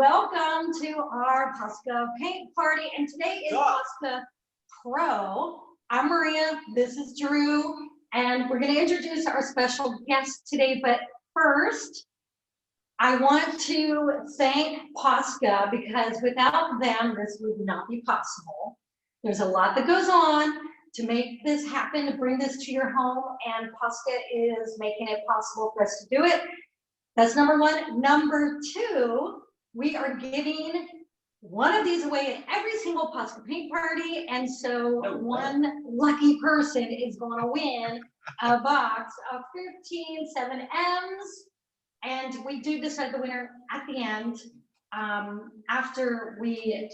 Welcome to our Posca paint party, and today is Posca Pro. I'm Maria, this is Drew, and we're going to introduce our special guest today, but first, I want to thank Posca because without them, this would not be possible. There's a lot that goes on to make this happen, to bring this to your home, and Posca is making it possible for us to do it. That's number one. Number two, we are giving one of these away at every single Posca paint party, and so one lucky person is going to win a box of 15 7Ms, and we do decide the winner at the end after we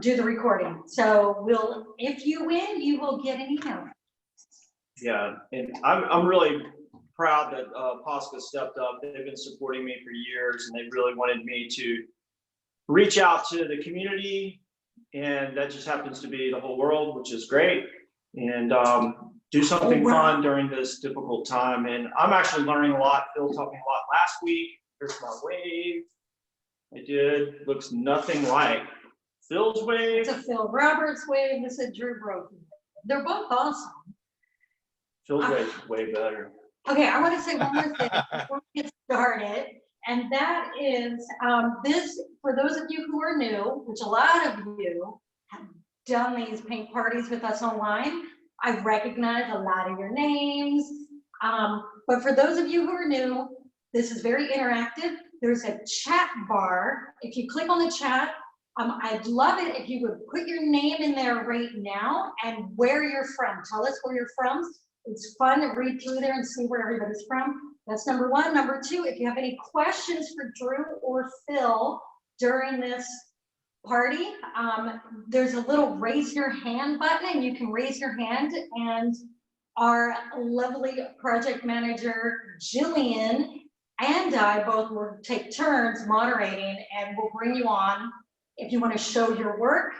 do the recording. So if you win, you will get an email. Yeah, and I'm really proud that Posca stepped up. They've been supporting me for years, and they really wanted me to reach out to the community, and that just happens to be the whole world, which is great, and do something fun during this difficult time. And I'm actually learning a lot. Phil taught me a lot last week. Here's my wave. I did. Looks nothing like Phil's wave. It's a Phil Roberts wave. This is Drew Brophy. They're both awesome. Phil's wave is way better. Okay, I want to say one more thing before we get started, and that is this, for those of you who are new, which a lot of you have done these paint parties with us online. I recognize a lot of your names, but for those of you who are new, this is very interactive. There's a chat bar. If you click on the chat, I'd love it if you would put your name in there right now and where you're from. Tell us where you're from. It's fun to read through there and see where everybody's from. That's number one. Number two, if you have any questions for Drew or Phil during this party, there's a little raise your hand button, and you can raise your hand, and our lovely project manager, Jillian, and I both will take turns moderating, and we'll bring you on. If you want to show your work,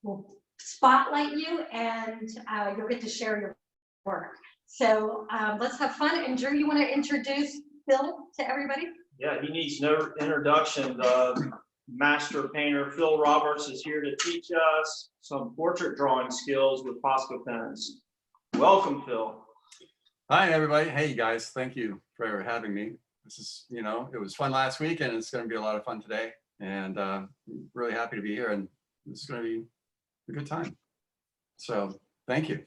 we'll spotlight you, and you'll get to share your work. So let's have fun. And Drew, you want to introduce Phil to everybody? Yeah, he needs no introduction. The master painter Phil Roberts is here to teach us some portrait drawing skills with Posca pens. Welcome, Phil. Hi, everybody. Hey, guys. Thank you for having me. This is, it was fun last week, and it's going to be a lot of fun today. And really happy to be here, and this is going to be a good time. So thank you.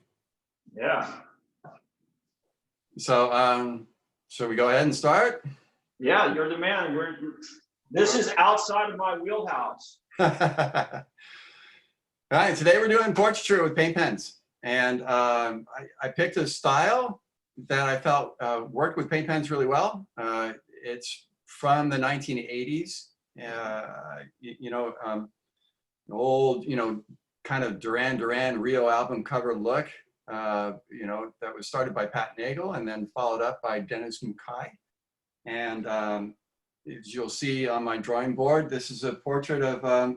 Yeah. So shall we go ahead and start? Yeah, you're the man. This is outside of my wheelhouse. All right, today we're doing portraiture with paint pens, and I picked a style that I felt worked with paint pens really well. It's from the 1980s. Old, kind of Duran Duran Rio album cover look, that was started by Pat Nagel and then followed up by Dennis Mukai. And as you'll see on my drawing board, this is a portrait of a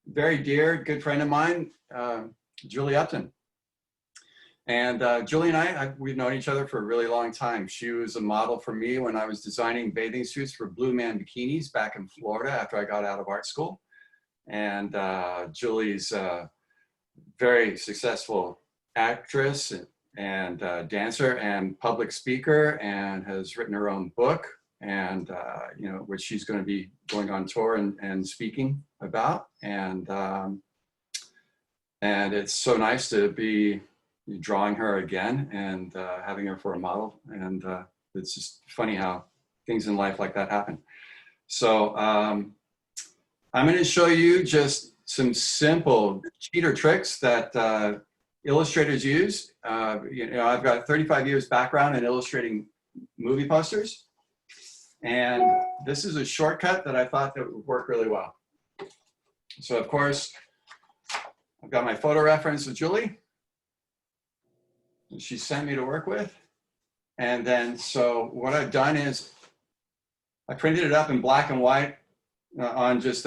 very dear, good friend of mine, Julie Upton. And Julie and we've known each other for a really long time. She was a model for me when I was designing bathing suits for Blue Man bikinis back in Florida after I got out of art school. And Julie's a very successful actress and dancer and public speaker, and has written her own book, and which she's going to be going on tour and speaking about. And it's so nice to be drawing her again and having her for a model, and it's just funny how things in life like that happen. So I'm going to show you just some simple cheater tricks that illustrators use. I've got 35 years background in illustrating movie posters, and this is a shortcut that I thought that would work really well. So of course, I've got my photo reference with Julie. She sent me to work with. And then, so what I've done is I printed it up in black and white on just,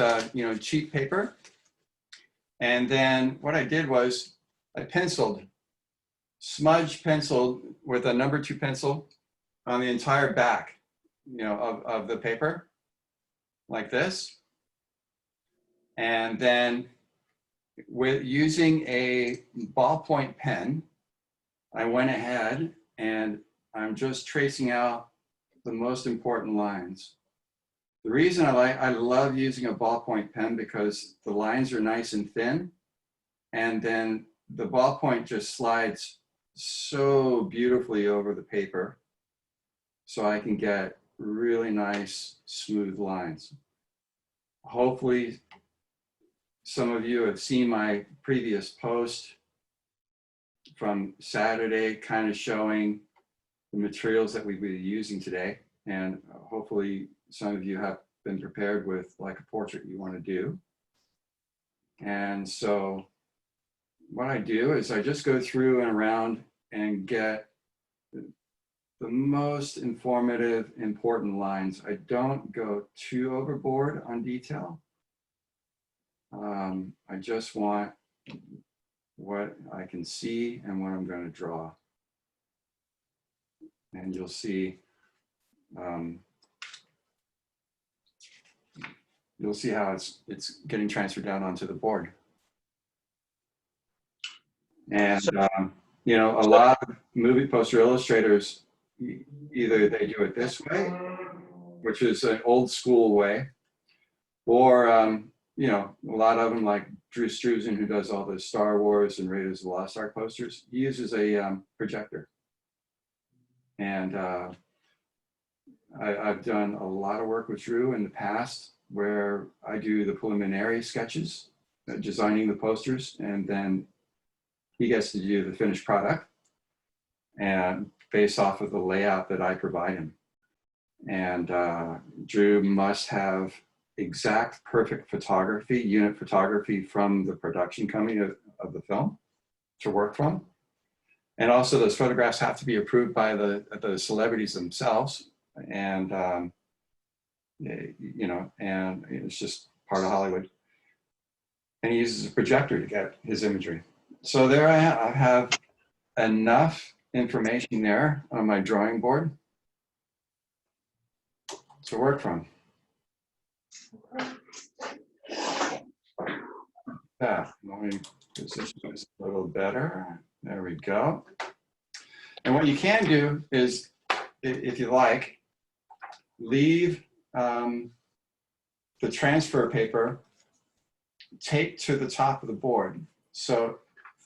cheap paper. And then what I did was I smudge penciled with a number 2 pencil on the entire back, of the paper, like this. And then with using a ballpoint pen, I went ahead and I'm just tracing out the most important lines. The reason I love using a ballpoint pen because the lines are nice and thin, and then the ballpoint just slides so beautifully over the paper, so I can get really nice, smooth lines. Hopefully, some of you have seen my previous post from Saturday, kind of showing the materials that we'll be using today. And hopefully some of you have been prepared with like a portrait you want to do. And so what I do is I just go through and around and get the most informative, important lines. I don't go too overboard on detail. I just want what I can see and what I'm going to draw. And you'll see how it's getting transferred down onto the board. And you know, a lot of movie poster illustrators, either they do it this way, which is an old school way, or you know, a lot of them, like Drew Struzan, who does all the Star Wars and Raiders of the Lost Ark posters, he uses a projector. And I've done a lot of work with Drew in the past where I do the preliminary sketches, designing the posters, and then he gets to do the finished product and based off of the layout that I provide him. And Drew must have exact perfect photography, unit photography from the production company of the film to work from. And also those photographs have to be approved by the celebrities themselves. And, you know, and it's just part of Hollywood. And he uses a projector to get his imagery. So there I have enough information there on my drawing board to work from. Yeah, let me position this a little better. There we go. And what you can do is, if you like, leave the transfer paper taped to the top of the board. So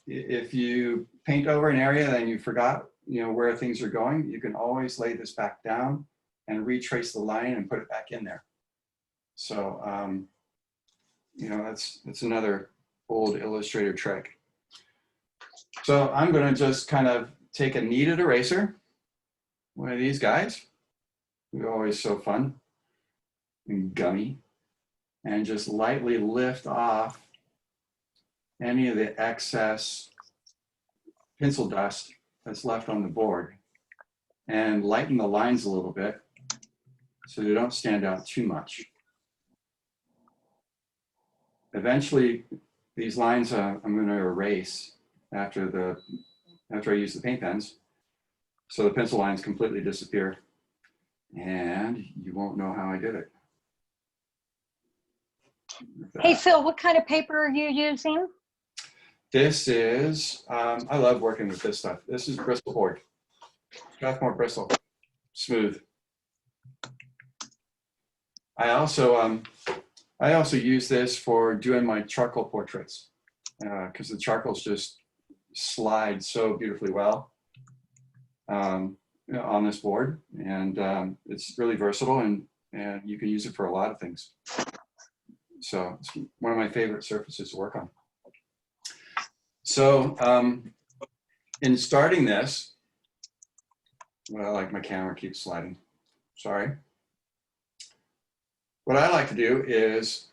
if you paint over an area and you forgot, you know, where things are going, you can always lay this back down and retrace the line and put it back in there. So, you know, that's another old Illustrator trick. So I'm going to just kind of take a kneaded eraser, one of these guys. They're always so fun and gummy, and just lightly lift off any of the excess pencil dust that's left on the board and lighten the lines a little bit so they don't stand out too much. Eventually, these lines I'm going to erase after I use the paint pens, so the pencil lines completely disappear, and you won't know how I did it. Hey, Phil, what kind of paper are you using? This is, I love working with this stuff. This is Bristol board, Strathmore Bristol, smooth. I also use this for doing my charcoal portraits because the charcoals just slide so beautifully well on this board, and it's really versatile, and you can use it for a lot of things. So it's one of my favorite surfaces to work on. So in starting this, well, like my camera keeps sliding, sorry. What I like to do is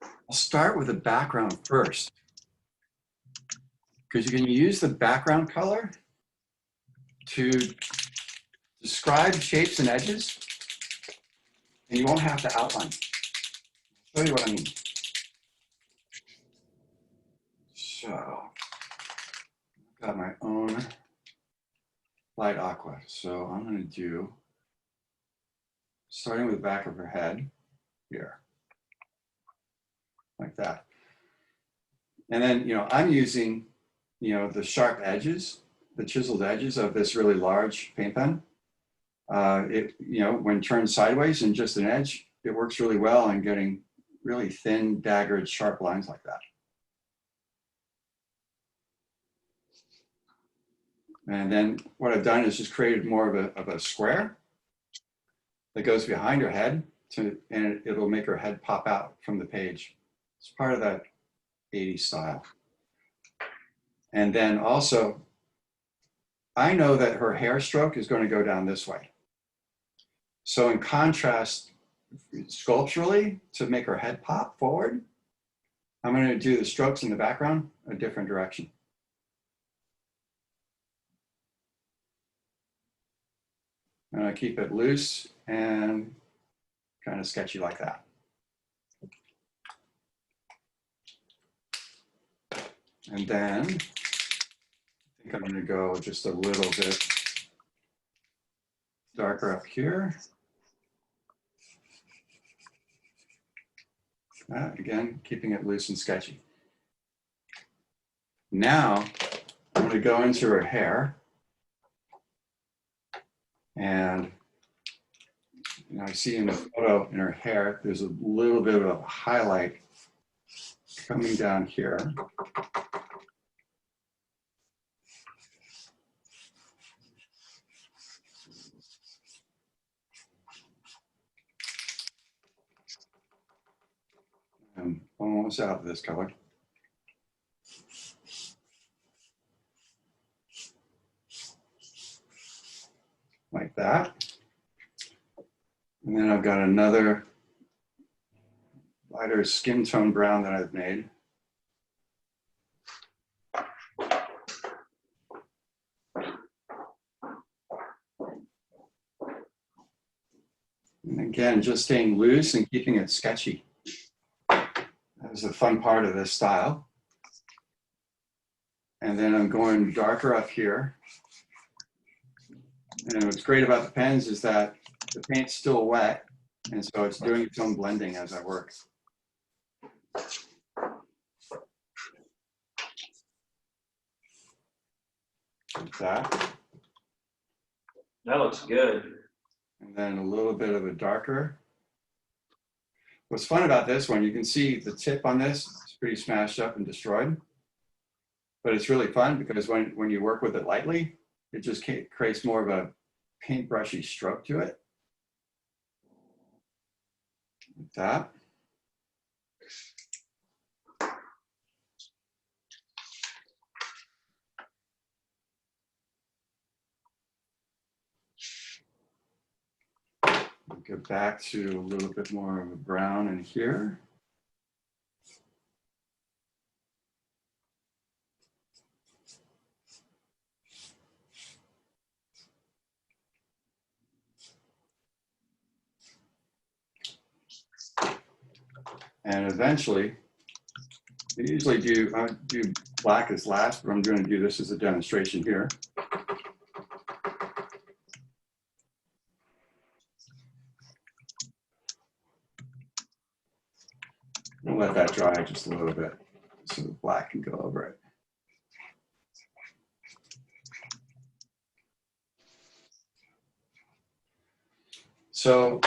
I'll start with the background first, because you can use the background color to describe shapes and edges, and you won't have to outline. I'll show you what I mean. So I've got my own light aqua. So I'm going to do, starting with the back of her head here. like that. And then, I'm using, the sharp edges, the chiseled edges of this really large paint pen. When turned sideways and just an edge, it works really well in getting really thin, daggered, sharp lines like that. And then what I've done is just created more of a square that goes behind her head, and it'll make her head pop out from the page. It's part of that 80s style. And then also, I know that her hair stroke is going to go down this way. So in contrast, sculpturally, to make her head pop forward, I'm going to do the strokes in the background a different direction. I'm going to keep it loose and kind of sketchy like that. And then I think I'm going to go just a little bit darker up here. Again, keeping it loose and sketchy. Now I'm going to go into her hair. And I see in the photo in her hair, there's a little bit of a highlight coming down here. I'm almost out of this color. Like that. And then I've got another lighter skin tone brown that I've made. And again, just staying loose and keeping it sketchy. That was the fun part of this style. And then I'm going darker up here. And what's great about the pens is that the paint's still wet, and so it's doing its own blending as I work. Like that. That looks good. And then a little bit of a darker. What's fun about this one, you can see the tip on this is pretty smashed up and destroyed. But it's really fun because when you work with it lightly, it just creates more of a paintbrushy stroke to it. Like that. Go back to a little bit more of a brown in here. And eventually, I usually do black as last, but I'm going to do this as a demonstration here. I'll let that dry just a little bit so the black can go over it. So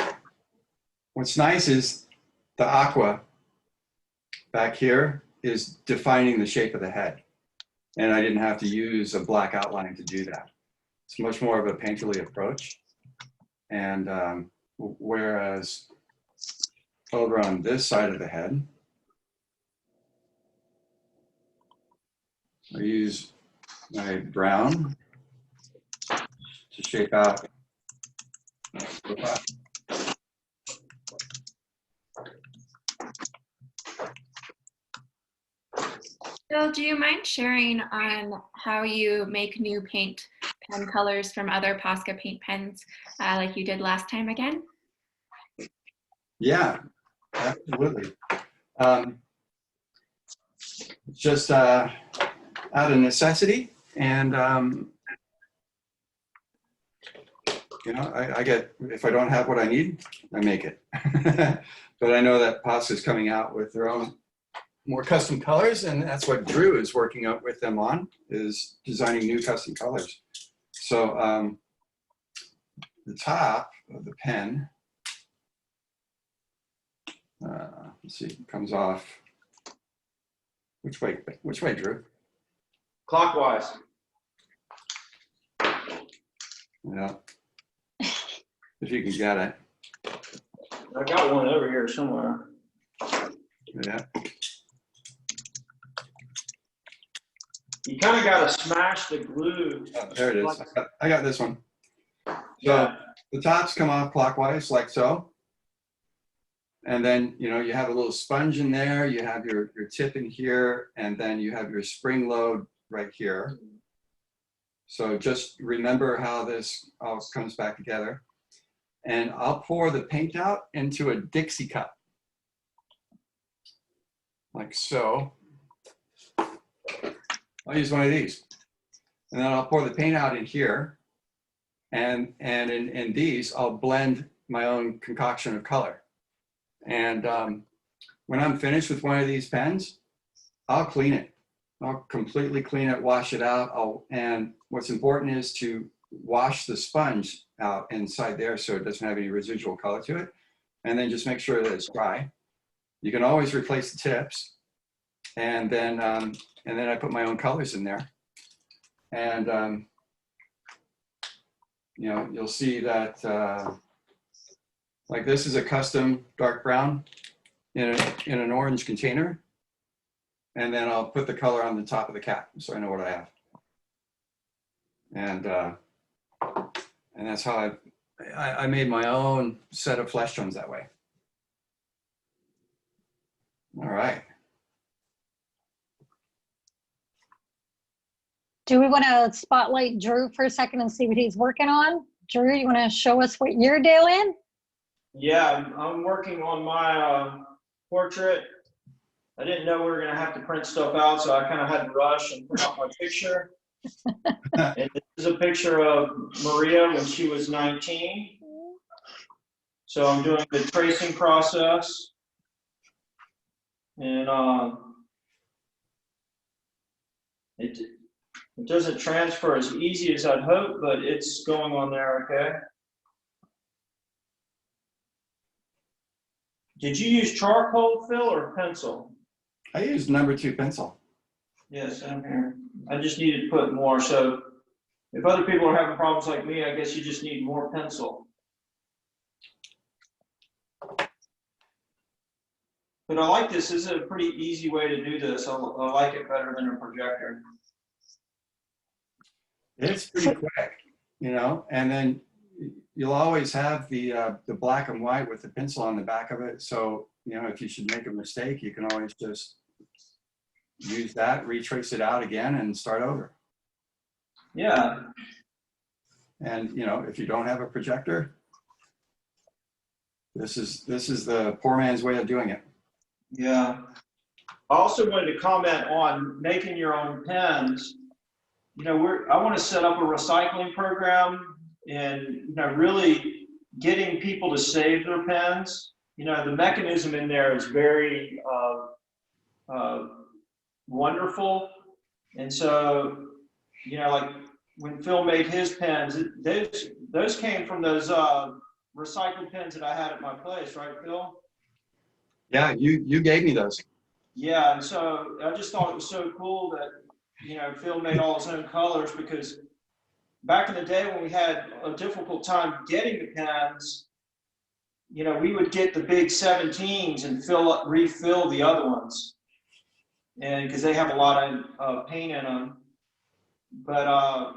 what's nice is the aqua back here is defining the shape of the head. And I didn't have to use a black outline to do that. It's much more of a painterly approach. And whereas over on this side of the head, I use my brown to shape out. Bill, do you mind sharing on how you make new paint pen colors from other Posca paint pens like you did last time again? Yeah, absolutely. Just out of necessity, and you know, I get, if I don't have what I need, I make it. But I know that Posca is coming out with their own more custom colors, and that's what Drew is working out with them on, is designing new custom colors. So the top of the pen, let's see, comes off. Which way, Drew? Clockwise. Yeah. If you can get it. I got one over here somewhere. Yeah. You kind of got to smash the glue. Oh, there it is. I got this one. So Yeah. the tops come off clockwise, like so. And then, you know, you have a little sponge in there, you have your tip in here, and then you have your spring load right here. So just remember how this all comes back together. And I'll pour the paint out into a Dixie cup. Like so. I'll use one of these. And then I'll pour the paint out in here. And in these, I'll blend my own concoction of color. And when I'm finished with one of these pens, I'll clean it. I'll completely clean it, wash it out. And what's important is to wash the sponge out inside there so it doesn't have any residual color to it. And then just make sure that it's dry. You can always replace the tips. And then I put my own colors in there. And you know, you'll see that like this is a custom dark brown in an orange container. And then I'll put the color on the top of the cap so I know what I have. And that's how I made my own set of flesh tones that way. All right. Do we want to spotlight Drew for a second and see what he's working on? Drew, you want to show us what you're doing? Yeah, I'm working on my portrait. I didn't know we were going to have to print stuff out, so I kind of had to rush and print out my picture. And this is a picture of Maria when she was 19. So I'm doing the tracing process. And it doesn't transfer as easy as I'd hope, but it's going on there, okay? Did you use charcoal, Phil, or pencil? I used #2 pencil. Yes, I'm here. I just needed to put more. So if other people are having problems like me, I guess you just need more pencil. But I like this. This is a pretty easy way to do this. I like it better than a projector. It's pretty quick, you know, and then you'll always have the black and white with the pencil on the back of it. So, you know, if you should make a mistake, you can always just use that, retrace it out again and start over. Yeah. And, you know, if you don't have a projector, this is the poor man's way of doing it. Yeah. I also wanted to comment on making your own pens. You know, I want to set up a recycling program and, you know, really getting people to save their pens. You know, the mechanism in there is very wonderful. And so, you know, like when Phil made his pens, those came from those recycled pens that I had at my place, right, Phil? Yeah, you gave me those. Yeah, and so I just thought it was so cool that, you know, Phil made all his own colors, because back in the day when we had a difficult time getting the pens, you know, we would get the big 17s and refill the other ones. And because they have a lot of paint in them. But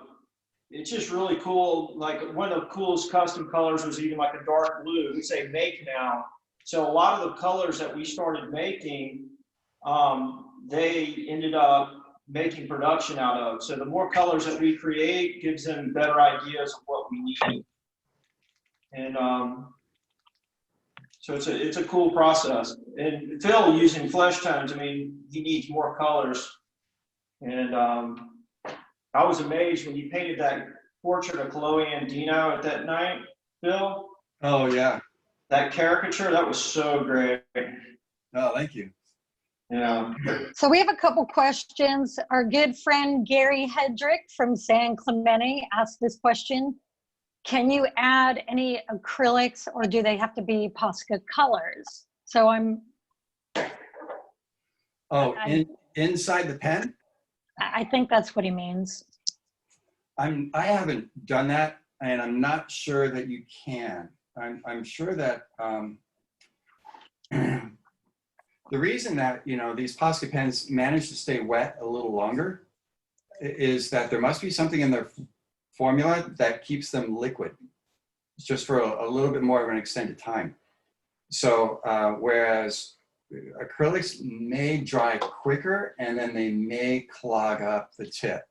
it's just really cool. Like one of the coolest custom colors was even like a dark blue. We say make now. So a lot of the colors that we started making, they ended up making production out of. So the more colors that we create gives them better ideas of what we need. And so it's a cool process. And Phil using flesh tones, I mean, he needs more colors. And I was amazed when you painted that portrait of Chloe and Dino at that night, Phil. Oh, yeah. That caricature, that was so great. Oh, thank you. Yeah, Yeah. So we have a couple questions. Our good friend Gary Hedrick from San Clemente asked this question. Can you add any acrylics or do they have to be Posca colors? So Oh, I- inside the pen? I think that's what he means. I haven't done that, and I'm not sure that you can. I'm sure that the reason that, you know, these Posca pens manage to stay wet a little longer is that there must be something in their formula that keeps them liquid just for a little bit more of an extended time. So whereas acrylics may dry quicker and then they may clog up the tip.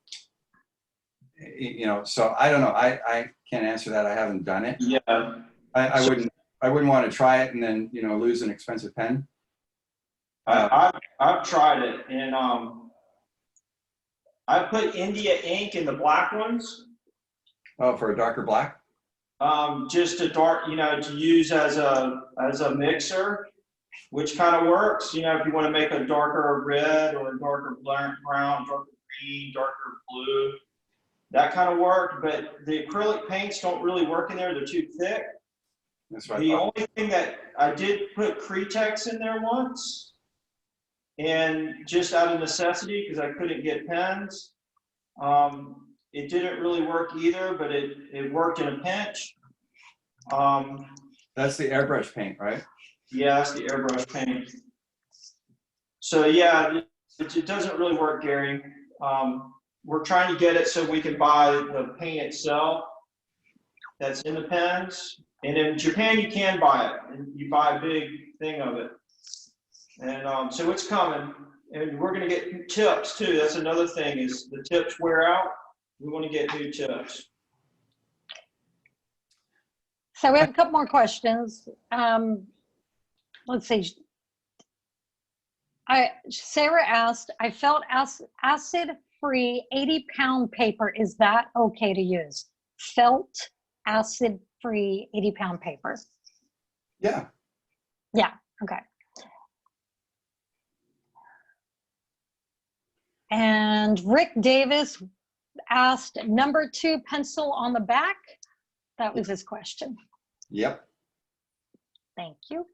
You know, so I don't know. I can't answer that. I haven't done it. Yeah. I wouldn't want to try it and then, you know, lose an expensive pen. I've tried it, and I put India ink in the black ones, Oh, for a darker black? just to dark, you know, to use as a mixer, which kind of works. You know, if you want to make a darker red or a darker brown, darker green, darker blue, that kind of worked. But the acrylic paints don't really work in there; they're too thick. That's right. The only thing that I did put Cretex in there once. And just out of necessity, because I couldn't get pens, it didn't really work either, but it worked in a pinch. That's the airbrush paint, right? Yeah, that's the airbrush paint. So yeah, it doesn't really work, Gary. We're trying to get it so we can buy the paint itself that's in the pens. And in Japan, you can buy it, and you buy a big thing of it. And so it's coming, and we're going to get tips too. That's another thing, is the tips wear out. We want to get new tips. So we have a couple more questions. Let's see. Sarah asked, I felt acid-free 80-pound paper. Is that okay to use? Felt acid-free 80-pound paper. Yeah. Yeah, okay. And Rick Davis asked, number 2 pencil on the back. That was his question. Yep. Thank you.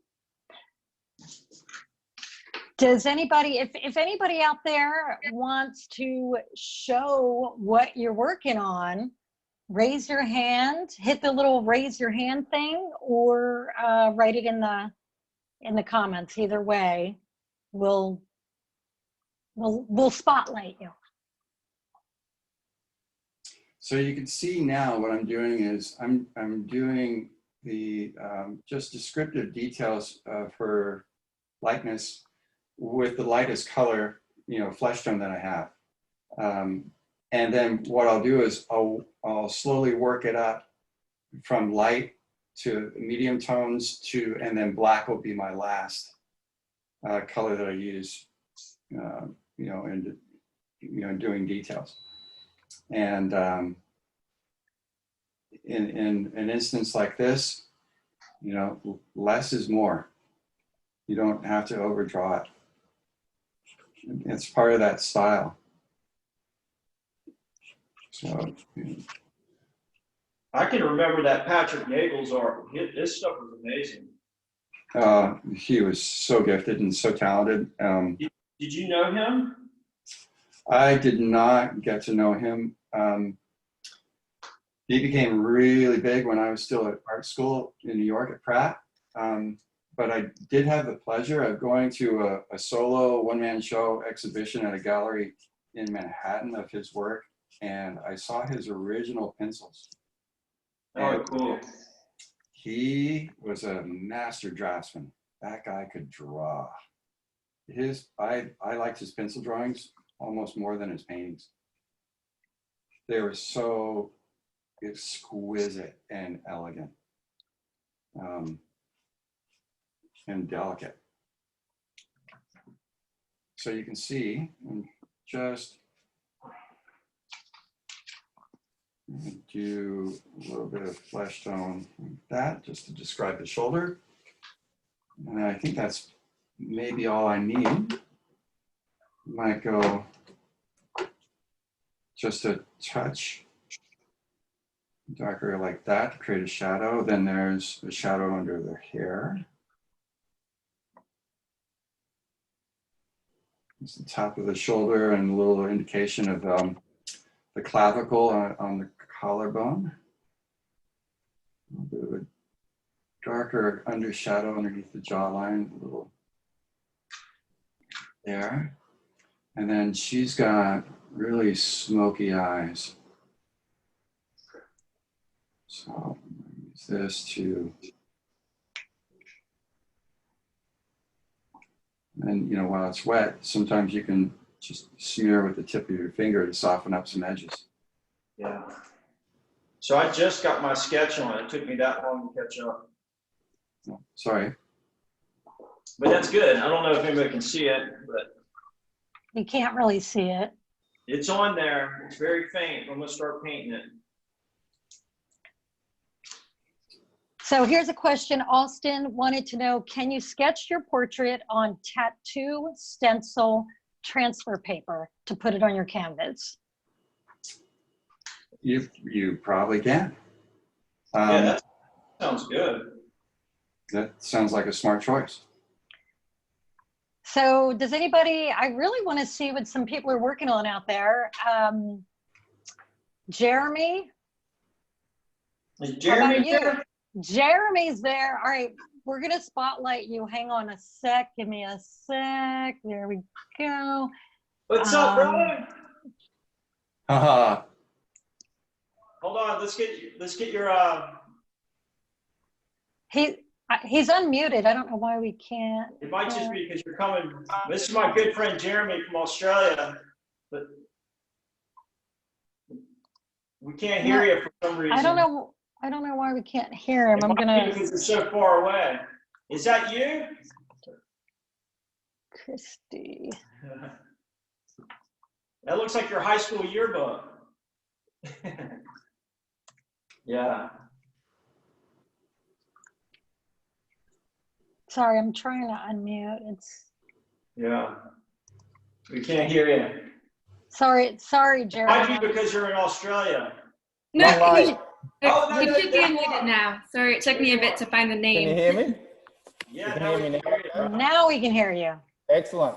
Does anybody, if anybody out there wants to show what you're working on, raise your hand, hit the little raise your hand thing, or write it in the comments. Either way, we'll spotlight you. So you can see now what I'm doing is I'm doing the just descriptive details of her likeness with the lightest color, you know, flesh tone that I have. And then what I'll do is I'll slowly work it up from light to medium tones to, and then black will be my last color that I use, you know, and doing details. And in an instance like this, you know, less is more. You don't have to overdraw it. It's part of that style. So, I can remember that Patrick Nagel's art. His stuff was amazing. he was so gifted and so talented. Did you know him? I did not get to know him. He became really big when I was still at art school in New York at Pratt. But I did have the pleasure of going to a solo one-man show exhibition at a gallery in Manhattan of his work, and I saw his original pencils. Oh, cool. He was a master draftsman. That guy could draw. I liked his pencil drawings almost more than his paintings. They were so exquisite and elegant. And delicate. So you can see, I'm just do a little bit of flesh tone like that, just to describe the shoulder. And I think that's maybe all I need. Might go just a touch darker like that to create a shadow. Then there's a shadow under the hair. It's the top of the shoulder and a little indication of the clavicle on the collarbone. A little bit of a darker under shadow underneath the jawline, a little there. And then she's got really smoky eyes. So I'm gonna use this to, and you know, while it's wet, sometimes you can just smear with the tip of your finger to soften up some edges. Yeah. So I just got my sketch on. It took me that long to catch up. Oh, sorry. But that's good. I don't know if anybody can see it, but You can't really see it. it's on there. It's very faint. I'm gonna start painting it. So here's a question. Austin wanted to know, can you sketch your portrait on tattoo stencil transfer paper to put it on your canvas? You probably can. Yeah, that sounds good. That sounds like a smart choice. So does anybody, I really want to see what some people are working on out there. Jeremy? Is How Jeremy about you? there? Jeremy's there. All right, we're gonna spotlight you. Hang on a sec. Give me a sec. There we go. What's up, brother? Haha. Hold on. Let's get your He's unmuted. I don't know why we can't. It might just be because you're coming. This is my good friend Jeremy from Australia, but we can't hear you for some reason. I don't know why we can't hear him. It I'm might be gonna. because it's so far away. Is that you? Christy. That looks like your high school yearbook. Yeah. Sorry, I'm trying to unmute. Yeah. We can't hear you. Sorry, Might Jeremy. be because you're in Australia. No, Right. Oh, no, you no, should be there you unmuted are. now. Sorry, it took me a bit to find the Can you name. hear me? Yeah, You can now hear we me can now? hear you. Now we can hear you. Excellent.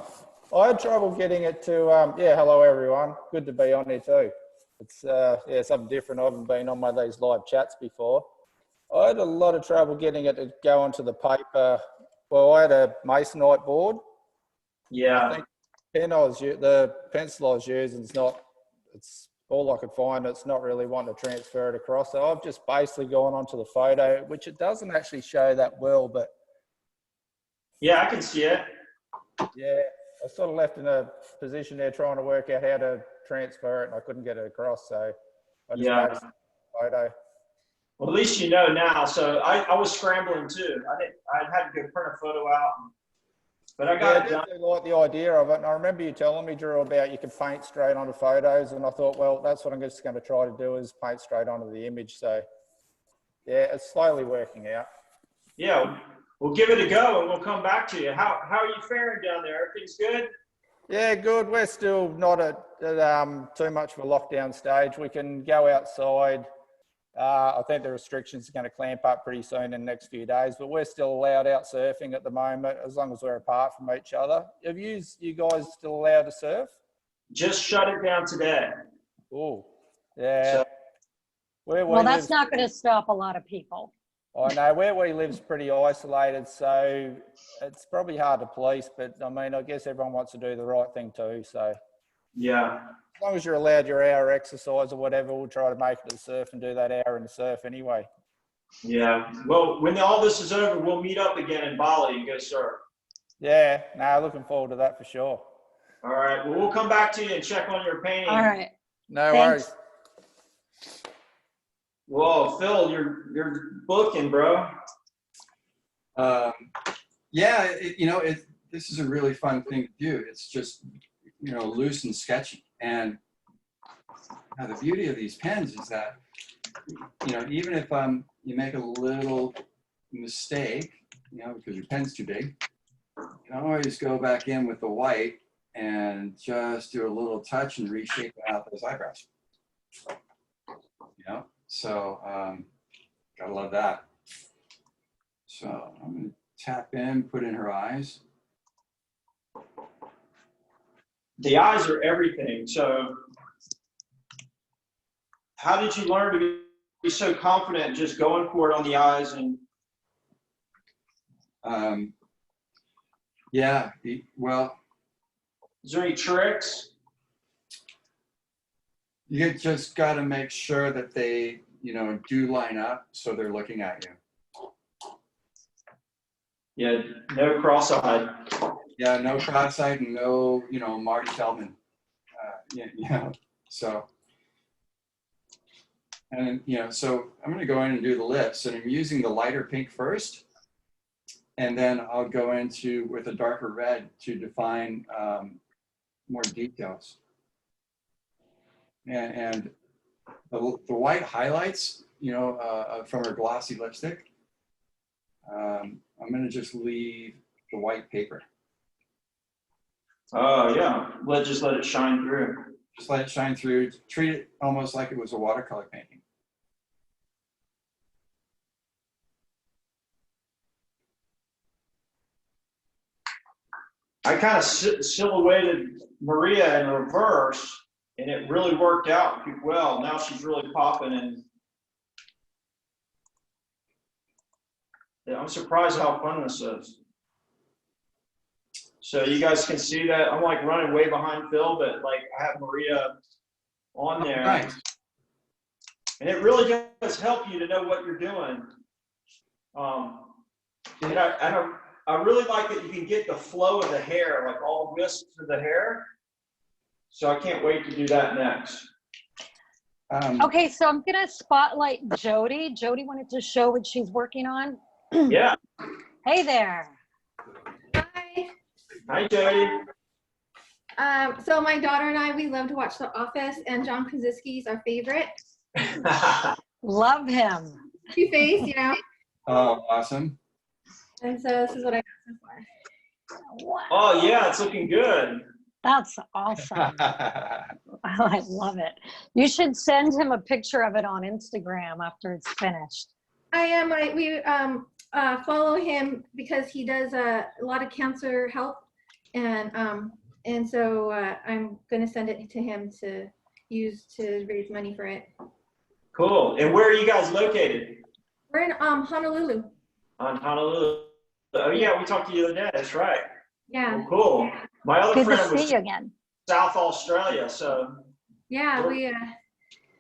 I had trouble getting it to, yeah, hello everyone. Good to be on here too. It's, yeah, something different. I haven't been on one of these live chats before. I had a lot of trouble getting it to go onto the paper. Well, I had a masonite board. I Yeah. think the pencil I was using is not, it's all I could find. It's not really wanting to transfer it across. So I've just basically gone onto the photo, which it doesn't actually show that well, but Yeah, I can see it. yeah, I sort of left in a position there trying to work out how to transfer it, and I couldn't get it across. So I just Yeah. made a photo. Well, at least you know now. So I was scrambling too. I had to go print a photo out, but I Yeah, got I it done. definitely like the idea of it. And I remember you telling me, Drew, about you could paint straight onto photos, and I thought, well, that's what I'm just going to try to do is paint straight onto the image. So yeah, it's slowly working out. Yeah, we'll give it a go and we'll come back to you. How are you faring down there? Everything's good? Yeah, good. We're still not at too much of a lockdown stage. We can go outside. I think the restrictions are going to clamp up pretty soon in the next few days, but we're still allowed out surfing at the moment as long as we're apart from each other. Have you guys still allowed to surf? Just shut it down today. Oh, yeah. So, Well, that's not going to stop a lot of people. I know where we live's pretty isolated, so it's probably hard to police, but I mean, I guess everyone wants to do the right thing too. So yeah. as long as you're allowed your hour exercise or whatever, we'll try to make it to the surf and do that hour in the surf anyway. Yeah. Well, when all this is over, we'll meet up again in Bali and go surf. Yeah, no, looking forward to that for sure. All right. Well, we'll come back to you and check on your painting. All right. No Thanks. worries. Whoa, Phil, you're booking, bro. Yeah, this is a really fun thing to do. It's just, loose and sketchy. And the beauty of these pens is that, even if you make a little mistake, because your pen's too big, you can always go back in with the white and just do a little touch and reshape out those eyebrows. You know, so gotta love that. So I'm gonna tap in, put in her eyes. The eyes are everything. So how did you learn to be so confident just going for it on the eyes? And Yeah, well, is there any tricks? you just got to make sure that they, you know, do line up so they're looking at you. Yeah, no cross-eyed. Yeah, no cross-eyed and no, you know, Marty Feldman. Yeah, so. And, you know, so I'm going to go in and do the lips, and I'm using the lighter pink first. And then I'll go into with a darker red to define more details. And the white highlights, you know, from her glossy lipstick, I'm going to just leave the white paper. Oh, yeah. Just let it shine through. Just let it shine through. Treat it almost like it was a watercolor painting. I kind of silhouetted Maria in reverse, and it really worked out well. Now she's really popping, and yeah, I'm surprised how fun this is. So you guys can see that I'm like running way behind Phil, but like I have Maria on there. Nice. And it really does help you to know what you're doing. And I really like that you can get the flow of the hair, like all the wisps of the hair. So I can't wait to do that next. Okay, so I'm gonna spotlight Jody. Jody wanted to show what she's working on. Yeah. Hey there. Hi. Hi, Jody. So my daughter and I, we love to watch The Office, and John Krasinski's our favorite. Love him. Two-Face, you know. Oh, awesome. And so this is what I got so far. Wow. Oh, yeah, it's looking good. That's awesome. I love it. You should send him a picture of it on Instagram after it's finished. We follow him because he does a lot of cancer help, and so I'm going to send it to him to use to raise money for it. Cool. And where are you guys located? We're in Honolulu. On Honolulu. Oh, yeah, we talked to you the other day. That's right. Yeah. Oh, cool. My other Good friend to was see you again. South Australia, so. Yeah, we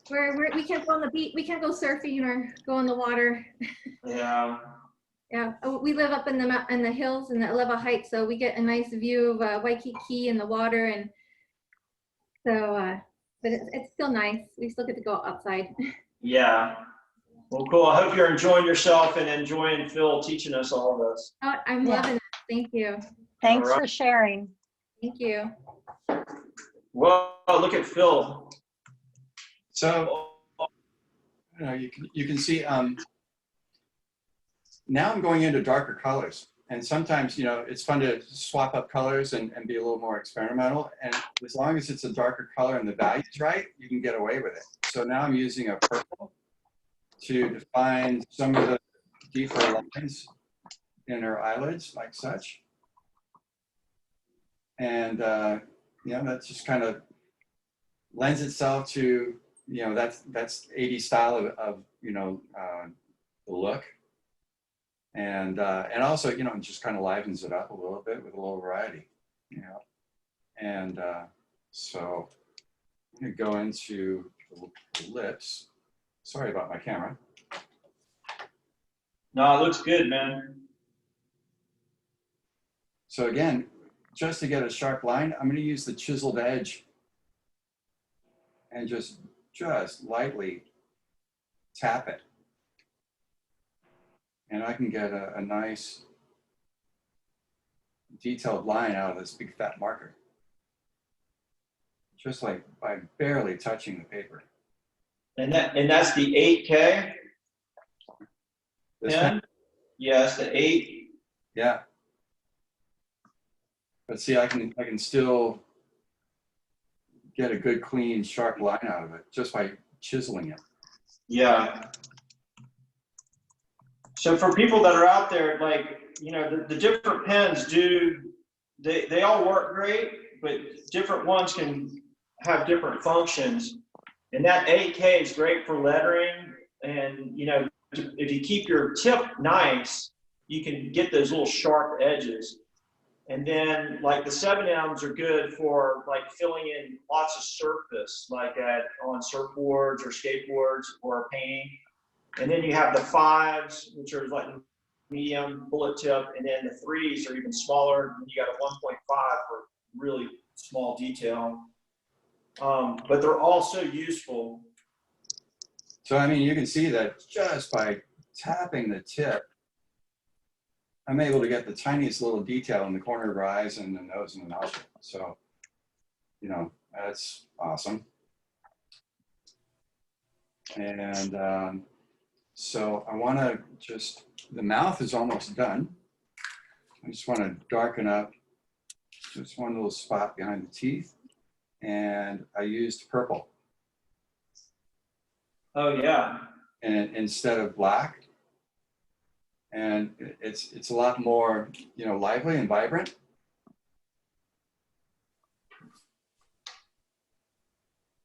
can't go on the beach. We can't go surfing or go in the water. Yeah. Yeah, we live up in the hills and the Eleva Heights, so we get a nice view of Waikiki and the water, and so but it's still nice. We still get to go outside. Yeah. Well, cool. I hope you're enjoying yourself and enjoying Phil teaching us all this. Oh, I'm loving it. Thank you. Thanks All right. for sharing. Thank you. Whoa, look at Phil. So, you know, you can see, now I'm going into darker colors. And sometimes, you know, it's fun to swap up colors and be a little more experimental. And as long as it's a darker color and the value's right, you can get away with it. So now I'm using a purple to define some of the deeper lines in her eyelids, like such. And, you know, that just kind of lends itself to, you know, that's 80s style of you know, the look. And also, you know, it just kind of livens it up a little bit with a little variety, you know. And so I'm going to go into the lips. Sorry about my camera. No, it looks good, man. So again, just to get a sharp line, I'm going to use the chiseled edge and just lightly tap it. And I can get a nice detailed line out of this big fat marker. Just like by barely touching the paper. And that's the 8K This pen? one? Yes, the 8. Yeah. But see, I can still get a good, clean, sharp line out of it just by chiseling it. Yeah. So for people that are out there, like, you know, the different pens they all work great, but different ones can have different functions. And that 8K is great for lettering. And, you know, if you keep your tip nice, you can get those little sharp edges. And then like the 7Ms are good for like filling in lots of surface, like on surfboards or skateboards or painting. And then you have the 5s, which are like medium bullet tip, and then the 3s are even smaller. And you got a 1.5 for really small detail. But they're all so useful. So, I mean, you can see that just by tapping the tip, I'm able to get the tiniest little detail in the corner of her eyes and the nose and the mouth. So, you know, that's awesome. And so I want to the mouth is almost done. I just want to darken up just one little spot behind the teeth. And I used purple. Oh, yeah. And instead of black. And it's a lot more, you know, lively and vibrant.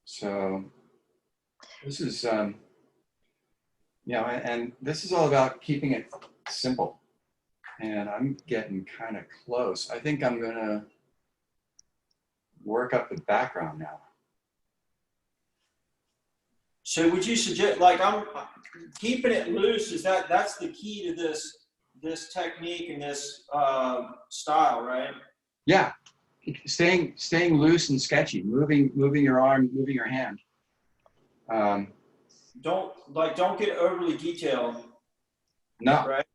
So this is, you know, and this is all about keeping it simple. And I'm getting kind of close. I think I'm gonna work up the background now. So would you suggest, like, I'm keeping it loose, that's the key to this technique and this style, right? Yeah, staying loose and sketchy, moving your arm, moving your hand. Don't get overly detailed. No, right?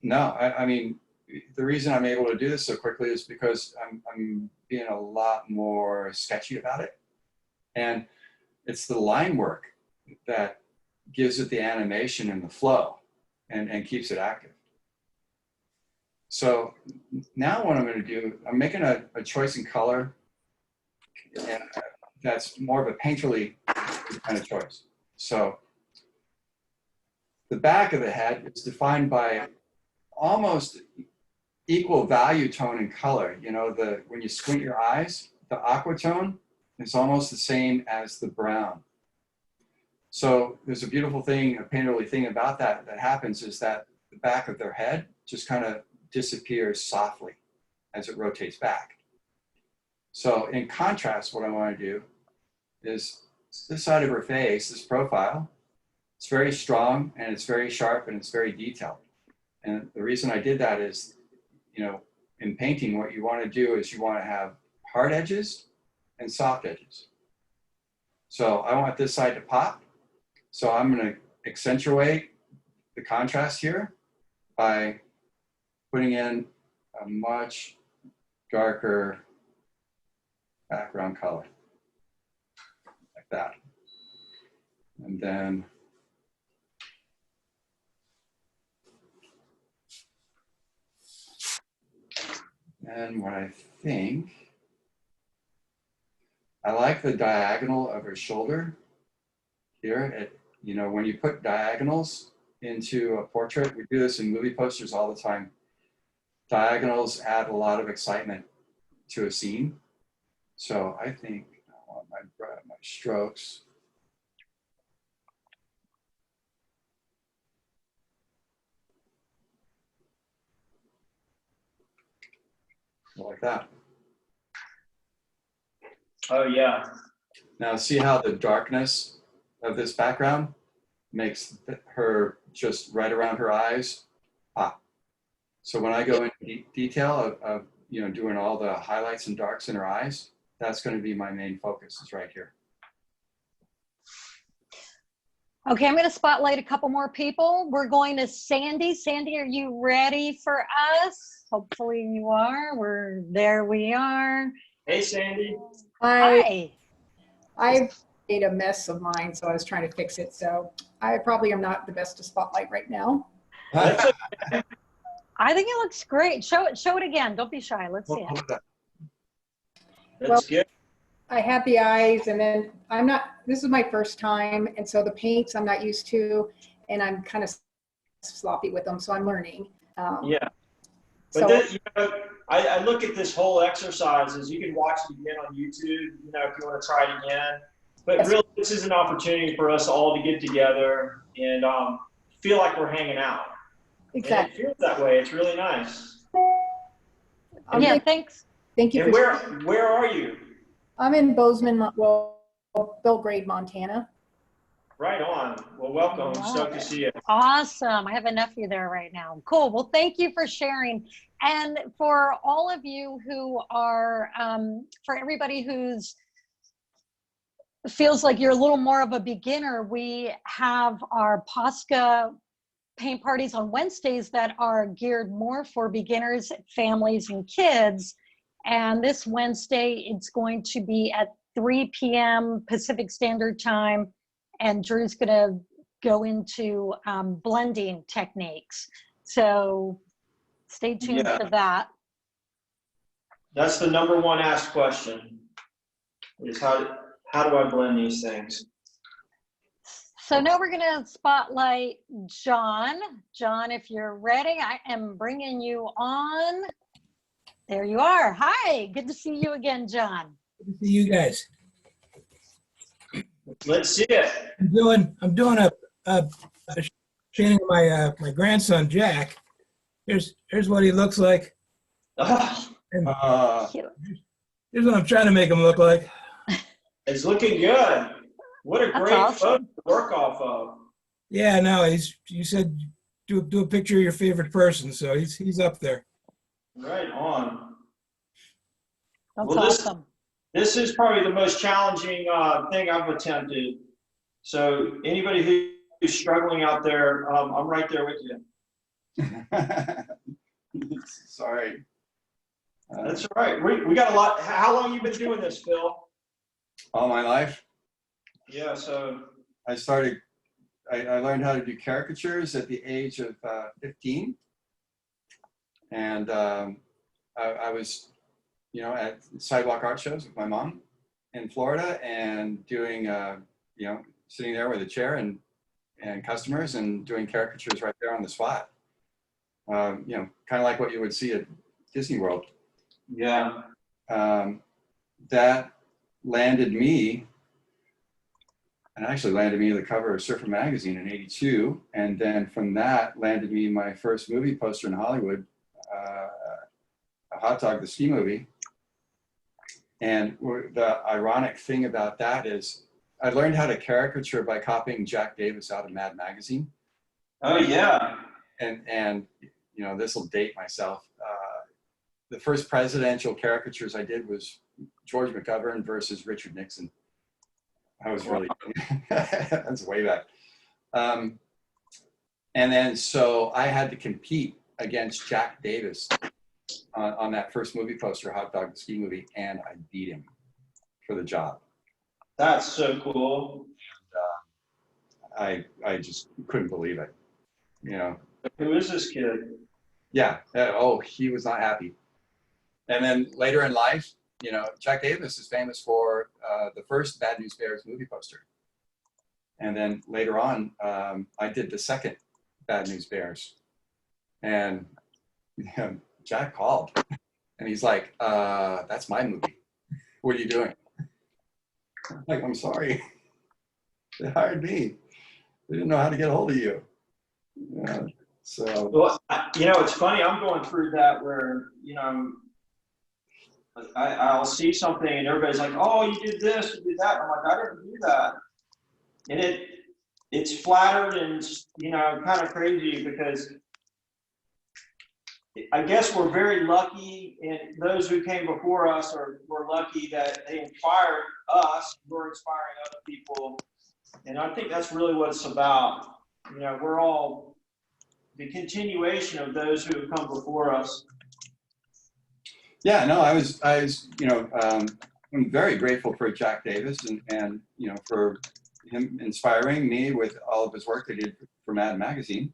No, I mean, the reason I'm able to do this so quickly is because I'm being a lot more sketchy about it. And it's the line work that gives it the animation and the flow and keeps it active. So now what I'm going to do, I'm making a choice in color, and that's more of a painterly kind of choice. So the back of the head is defined by almost equal value tone and color. You know, when you squint your eyes, the aqua tone is almost the same as the brown. So there's a beautiful thing, a painterly thing about that happens is that the back of their head just kind of disappears softly as it rotates back. So in contrast, what I want to do is this side of her face, this profile, it's very strong and it's very sharp and it's very detailed. And the reason I did that is, you know, in painting, what you want to do is you want to have hard edges and soft edges. So I want this side to pop. So I'm going to accentuate the contrast here by putting in a much darker background color, like that. And then what I think, I like the diagonal of her shoulder here. You know, when you put diagonals into a portrait, we do this in movie posters all the time. Diagonals add a lot of excitement to a scene. So I think I want my strokes. Like that. Oh, yeah. Now see how the darkness of this background makes her just right around her eyes pop. So when I go into detail of you know, doing all the highlights and darks in her eyes, that's going to be my main focus, is right here. Okay, I'm going to spotlight a couple more people. We're going to Sandy. Sandy, are you ready for us? Hopefully you are. There we are. Hey, Sandy. Hi. I've made a mess of mine, so I was trying to fix it. So I probably am not the best to spotlight right now. I think it looks great. Show it again. Don't be shy. Let's see it. That's good. I had the eyes, and then this is my first time, and so the paints I'm not used to, and I'm kind of sloppy with them, so I'm learning. Yeah. But So this, I look at this whole exercise as you can watch it again on YouTube, if you want to try it again. But Yes. really, this is an opportunity for us all to get together and feel like we're hanging out. exactly. And it feels that way. It's really nice. Yeah, thanks. Thank you And for. where are you? I'm in Bozeman, Belgrade, Montana. Right on. Well, welcome. Wow. Stoked to see you. Awesome. I have a nephew there right now. Cool. Well, thank you for sharing. And for all of you who are, for everybody who's feels like you're a little more of a beginner, we have our Posca paint parties on Wednesdays that are geared more for beginners, families, and kids. And this Wednesday, it's going to be at 3 p.m. Pacific Standard Time. And Drew's going to go into blending techniques. So stay tuned for that. That's the number one asked question is how do I blend these things? So now we're going to spotlight John. John, if you're ready, I am bringing you on. There you are. Hi, good to see you again, John. Good to see you guys. Let's see it. I'm doing a training of my grandson Jack. Here's what he looks like. And here's what I'm trying to make him look like. It's looking good. What a That's great awesome. photo to work off of. Yeah, no, you said do a picture of your favorite person, so he's up there. Right on. That's Well, awesome. This is probably the most challenging thing I've attempted. So anybody who's struggling out there, I'm right there with you. Sorry. That's all right. We got a lot. How long you been doing this, Phil? All my life. Yeah, so. I learned how to do caricatures at the age of 15. And I was, at sidewalk art shows with my mom in Florida and doing, sitting there with a chair and customers and doing caricatures right there on the spot. Kind of like what you would see at Disney World. Yeah. That landed me, and actually landed me the cover of Surfer magazine in '82. And then from that landed me my first movie poster in Hollywood, a Hot Dog, the ski movie. And the ironic thing about that is I learned how to caricature by copying Jack Davis out of Mad Magazine. Oh, yeah. And this will date myself. The first presidential caricatures I did was George McGovern versus Richard Nixon. I was really, that's way back. And then so I had to compete against Jack Davis on that first movie poster, Hot Dog, the ski movie, and I beat him for the job. That's so cool. I just couldn't believe it, Who is this kid? Yeah, he was not happy. And then later in life, Jack Davis is famous for the first Bad News Bears movie poster. And then later on, I did the second Bad News Bears. And Jack called and he's like, that's my movie. What are you doing? I'm like, I'm sorry. They hired me. They didn't know how to get a hold of you. So. Well, it's funny. I'm going through that where, I'll see something and everybody's like, oh, you did this, you did that. I'm like, I didn't do that. And it's flattered and, kind of crazy because I guess we're very lucky, and those who came before us were lucky that they inspired us. We're inspiring other people. And I think that's really what it's about. We're all the continuation of those who have come before us. Yeah, no, I was, I'm very grateful for Jack Davis and for him inspiring me with all of his work that he did for Mad Magazine.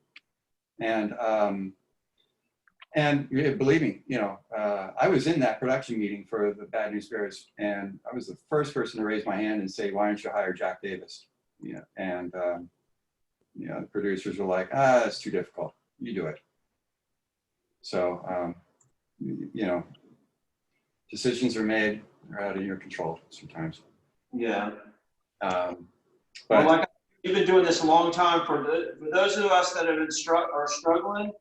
And And believe me, I was in that production meeting for the Bad News Bears, and I was the first person to raise my hand and say, "Why don't you hire Jack Davis?" And the producers were like, "It's too difficult. You do it." So, decisions are made, they're out of your control sometimes. Yeah. But Well, like you've been doing this a long time. For those of us that have been are struggling,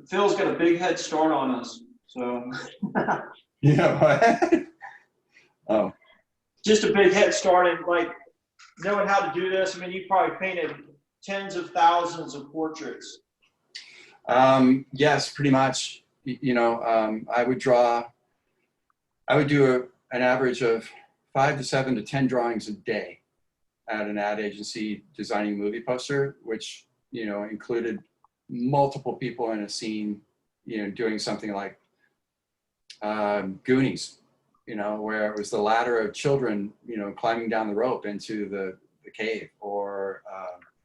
Phil's got a big head start on us. So what? Oh, just a big head start in like knowing how to do this. I mean, you probably painted tens of thousands of portraits. yes, pretty much. I would do an average of 5 to 7 to 10 drawings a day at an ad agency designing a movie poster, which, included multiple people in a scene, doing something like Goonies, where it was the ladder of children, climbing down the rope into the cave, or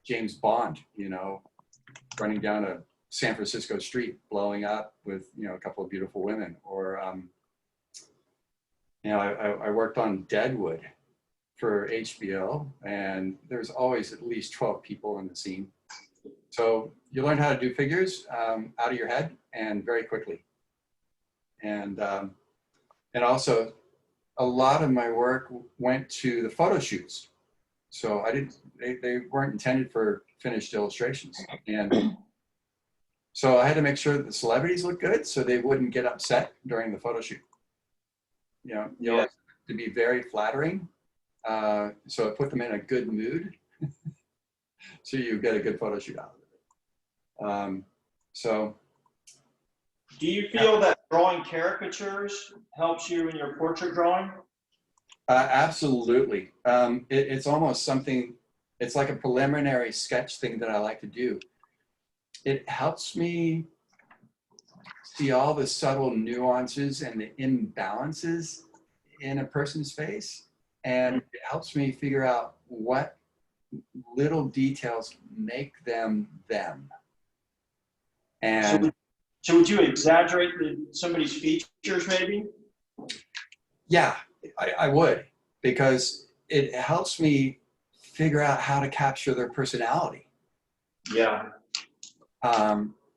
James Bond, running down a San Francisco street, blowing up with, a couple of beautiful women, or, I worked on Deadwood for HBO, and there's always at least 12 people in the scene. So you learn how to do figures out of your head and very quickly. And also a lot of my work went to the photo shoots. So they weren't intended for finished illustrations. And so I had to make sure that the celebrities looked good so they wouldn't get upset during the photo shoot. You always have to be very flattering. So it put them in a good mood. So you get a good photo shoot out of it. So. Do you feel that drawing caricatures helps you in your portrait drawing? Absolutely. It's almost something, it's like a preliminary sketch thing that I like to do. It helps me see all the subtle nuances and the imbalances in a person's face. And it helps me figure out what little details make them them. And so would you exaggerate somebody's features maybe? Yeah, I would, because it helps me figure out how to capture their personality. Yeah.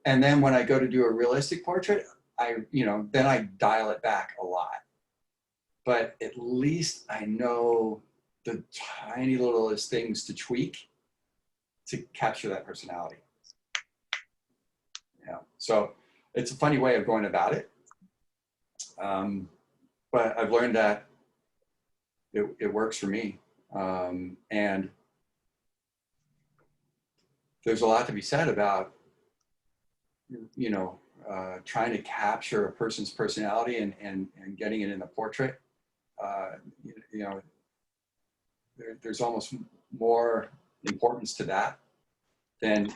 And then when I go to do a realistic portrait, then I dial it back a lot. But at least I know the tiny littlest things to tweak to capture that personality. So it's a funny way of going about it. But I've learned that it works for me. And there's a lot to be said about, trying to capture a person's personality and getting it in a portrait. There's almost more importance to that than,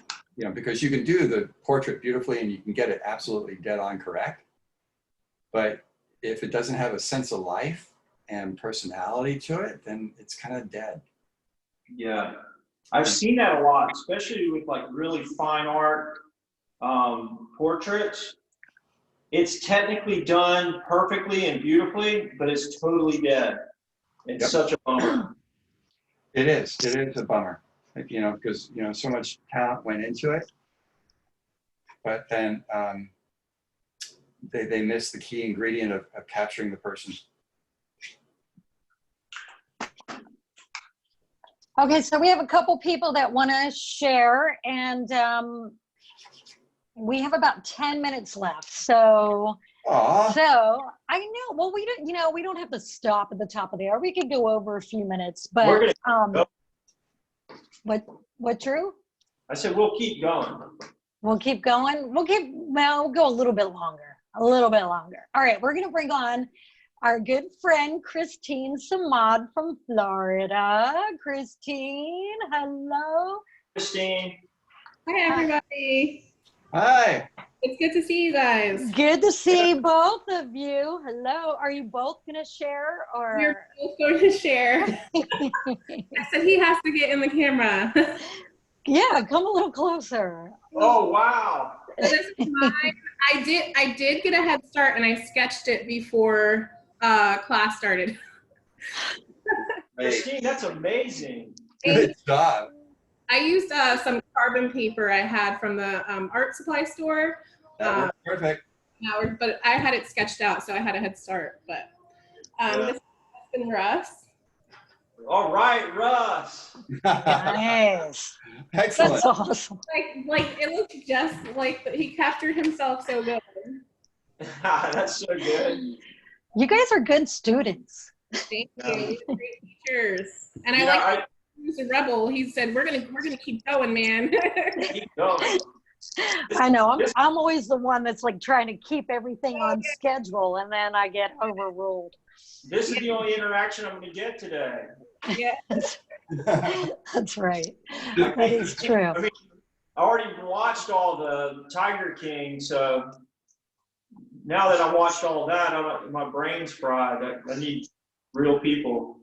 because you can do the portrait beautifully and you can get it absolutely dead on correct. But if it doesn't have a sense of life and personality to it, then it's kind of dead. Yeah, I've seen that a lot, especially with like really fine art portraits. It's technically done perfectly and beautifully, but it's totally dead. It's such a bummer. It is a bummer, because, so much talent went into it, but then they miss the key ingredient of capturing the person. Okay, so we have a couple people that want to share, and we have about 10 minutes left. So, I know. Well, we don't have to stop at the top of the hour. We could go over a few minutes, but what, Drew? I said we'll keep going. We'll keep going. We'll go a little bit longer. All right, we're gonna bring on our good friend Christine Samad from Florida. Christine, hello. Christine. Hi, everybody. Hi. It's good to see you guys. Good to see both of you. Hello. Are you both going to share, or? We're both going to share. I said he has to get in the camera. Yeah, come a little closer. Oh, wow. So this is mine. I did get a head start, and I sketched it before class started. Christine, that's amazing. Good job. I used some carbon paper I had from the art supply store. That worked perfect. But I had it sketched out, so I had a head start. But this is Russ. All right, Russ. Nice. Excellent. That's awesome. Like it looks just like he captured himself so good. That's so good. You guys are good students. Thank you. You're great teachers. And You I know, like he's a rebel. He said, "We're gonna keep going, man." keep going. I know. I'm always the one that's like trying to keep everything on schedule, and then I get overruled. This is the only interaction I'm going to get today. Yeah. That's right. That is true. I mean, I already watched all the Tiger King, so now that I watched all of that, my brain's fried. I need real people.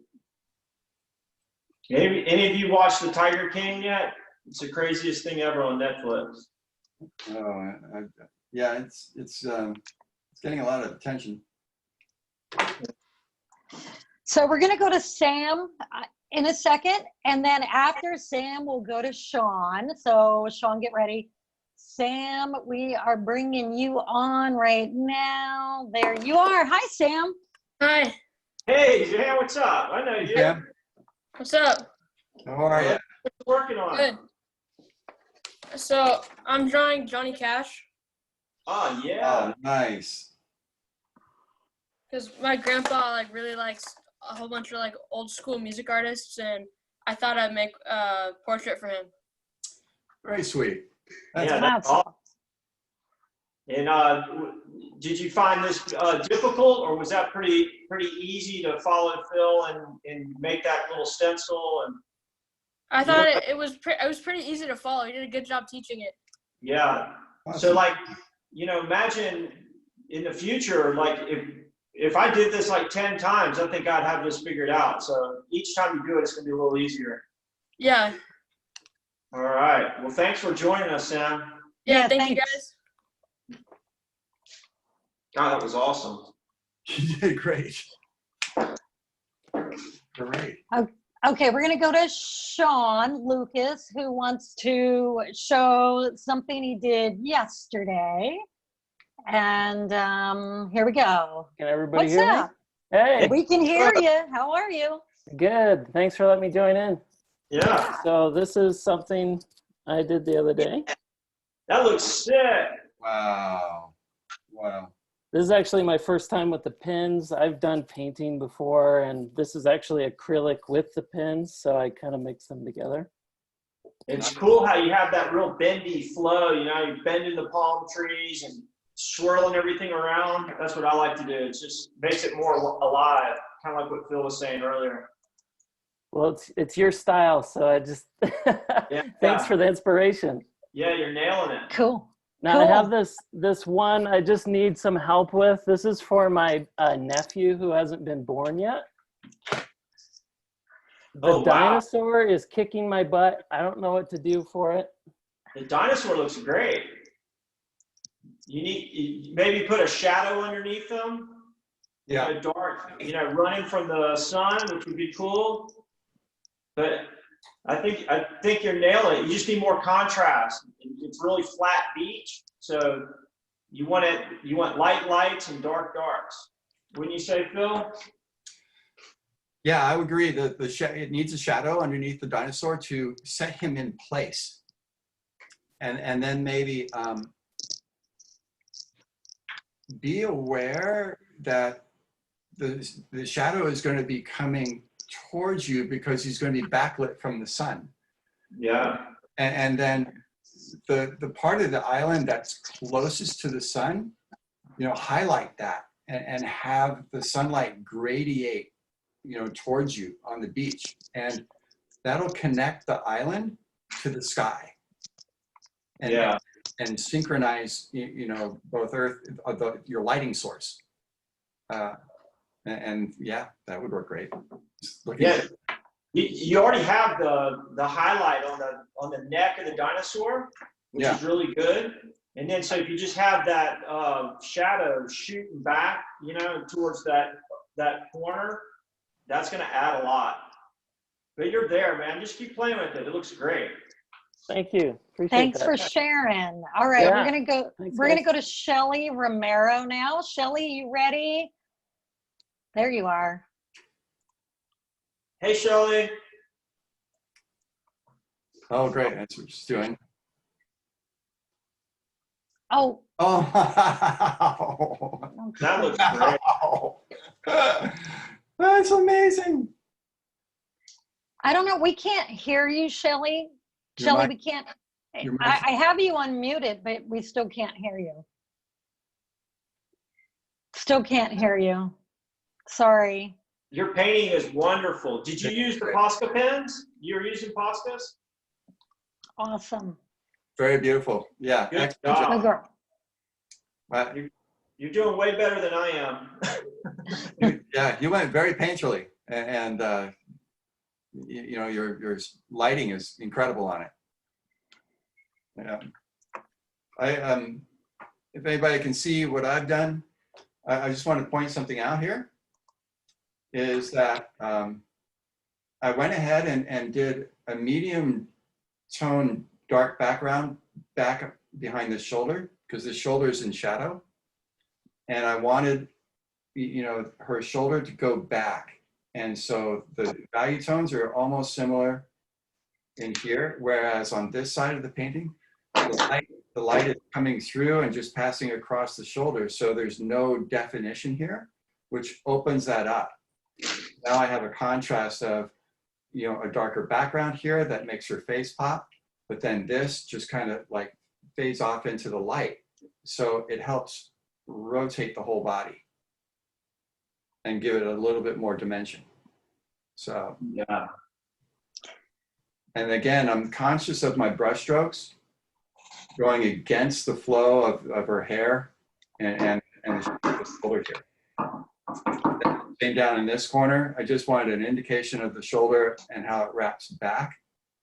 Any of you watched the Tiger King yet? It's the craziest thing ever on Netflix. Oh, yeah, it's getting a lot of attention. So we're going to go to Sam in a second, and then after Sam, we'll go to Sean. So Sean, get ready. Sam, we are bringing you on right now. There you are. Hi, Sam. Hi. Hey, Jan, what's up? I know you. Yeah. What's up? How are you? What you working on? Good. So I'm drawing Johnny Cash Oh, yeah. Oh, nice. because my grandpa like really likes a whole bunch of like old school music artists, and I thought I'd make a portrait for him. Very sweet. That's Yeah, That's awesome. And did you find this difficult, or was that pretty easy to follow Phil and make that little stencil? And I thought it was pretty easy to follow. He did a good job teaching it. yeah, awesome. so like, imagine in the future, like if I did this like 10 times, I think I'd have this figured out. So each time you do it, it's gonna be a little easier. Yeah. All right. Well, thanks for joining us, Sam. Yeah. Thank you thanks. guys. God, that was awesome. You did great. Great. Okay, we're going to go to Sean Lucas, who wants to show something he did yesterday. And here we go. Can everybody What's hear up? me? Hey, We can hear you. How are you? good. Thanks for letting me join in. Yeah, So this is something I did the other day. that looks sick. Wow. Wow. This is actually my first time with the pens. I've done painting before, and this is actually acrylic with the pens, so I kind of mix them together. It's cool how you have that real bendy flow, you're bending the palm trees and swirling everything around. That's what I like to do. It just makes it more alive, kind of like what Phil was saying earlier. Well, it's your style, so I just thanks for the inspiration. Yeah, you're nailing it. Cool. Now I have this one I just need some help with. This is for my nephew who hasn't been born yet. The dinosaur is kicking my butt. I don't know what to do for it. The dinosaur looks great. You maybe put a shadow underneath them. Yeah. A dark, running from the sun, which would be cool. But I think you're nailing it. You just need more contrast. It's really flat beach, so you want light lights and dark darks. Wouldn't you say, Phil? Yeah, I would agree that it needs a shadow underneath the dinosaur to set him in place. And then maybe be aware that the shadow is going to be coming towards you because he's going to be backlit from the sun. Yeah. And then the part of the island that's closest to the sun, highlight that and have the sunlight gradiate, towards you on the beach. And that'll connect the island to the sky. And synchronize, both Earth, your lighting source. And yeah, that would work great. You already have the highlight on the neck of the dinosaur, which is really good. And then, so if you just have that shadow shooting back, you know, towards that corner, that's gonna add a lot. But you're there, man. Just keep playing with it. It looks great. Thank you. Appreciate Thanks that. for sharing. All right, Yeah. we're gonna go. Thanks, We're gonna guys. go to Shelly Romero now. Shelly, you ready? There you are. Hey, Shelly. Oh, great. That's what she's doing. Oh, Oh, That looks great. wow. That's amazing. I don't know. We can't hear you, Shelly. Your Shelly, mic- we can't. your I mic- have you unmuted, but we still can't hear you. Still can't hear you. Sorry. Your painting is wonderful. Did you use the Posca pens? You were using Poscas? Awesome. Very beautiful. Yeah. Good Excellent job. Good girl. You're doing way better than I am. Yeah, you went very painterly, and you know, your lighting is incredible on it. Yeah. If anybody can see what I've done, I just want to point something out here, is that I went ahead and did a medium tone dark background back behind the shoulder, because the shoulder is in shadow. And I wanted, you know, her shoulder to go back. And so the value tones are almost similar in here, whereas on this side of the painting, the light is coming through and just passing across the shoulder. So there's no definition here, which opens that up. Now I have a contrast of, you know, a darker background here that makes her face pop, but then this just kind of like fades off into the light. So it helps rotate the whole body and give it a little bit more dimension. So, Yeah. and again, I'm conscious of my brush strokes going against the flow of her hair and the shoulder here. Same down in this corner. I just wanted an indication of the shoulder and how it wraps back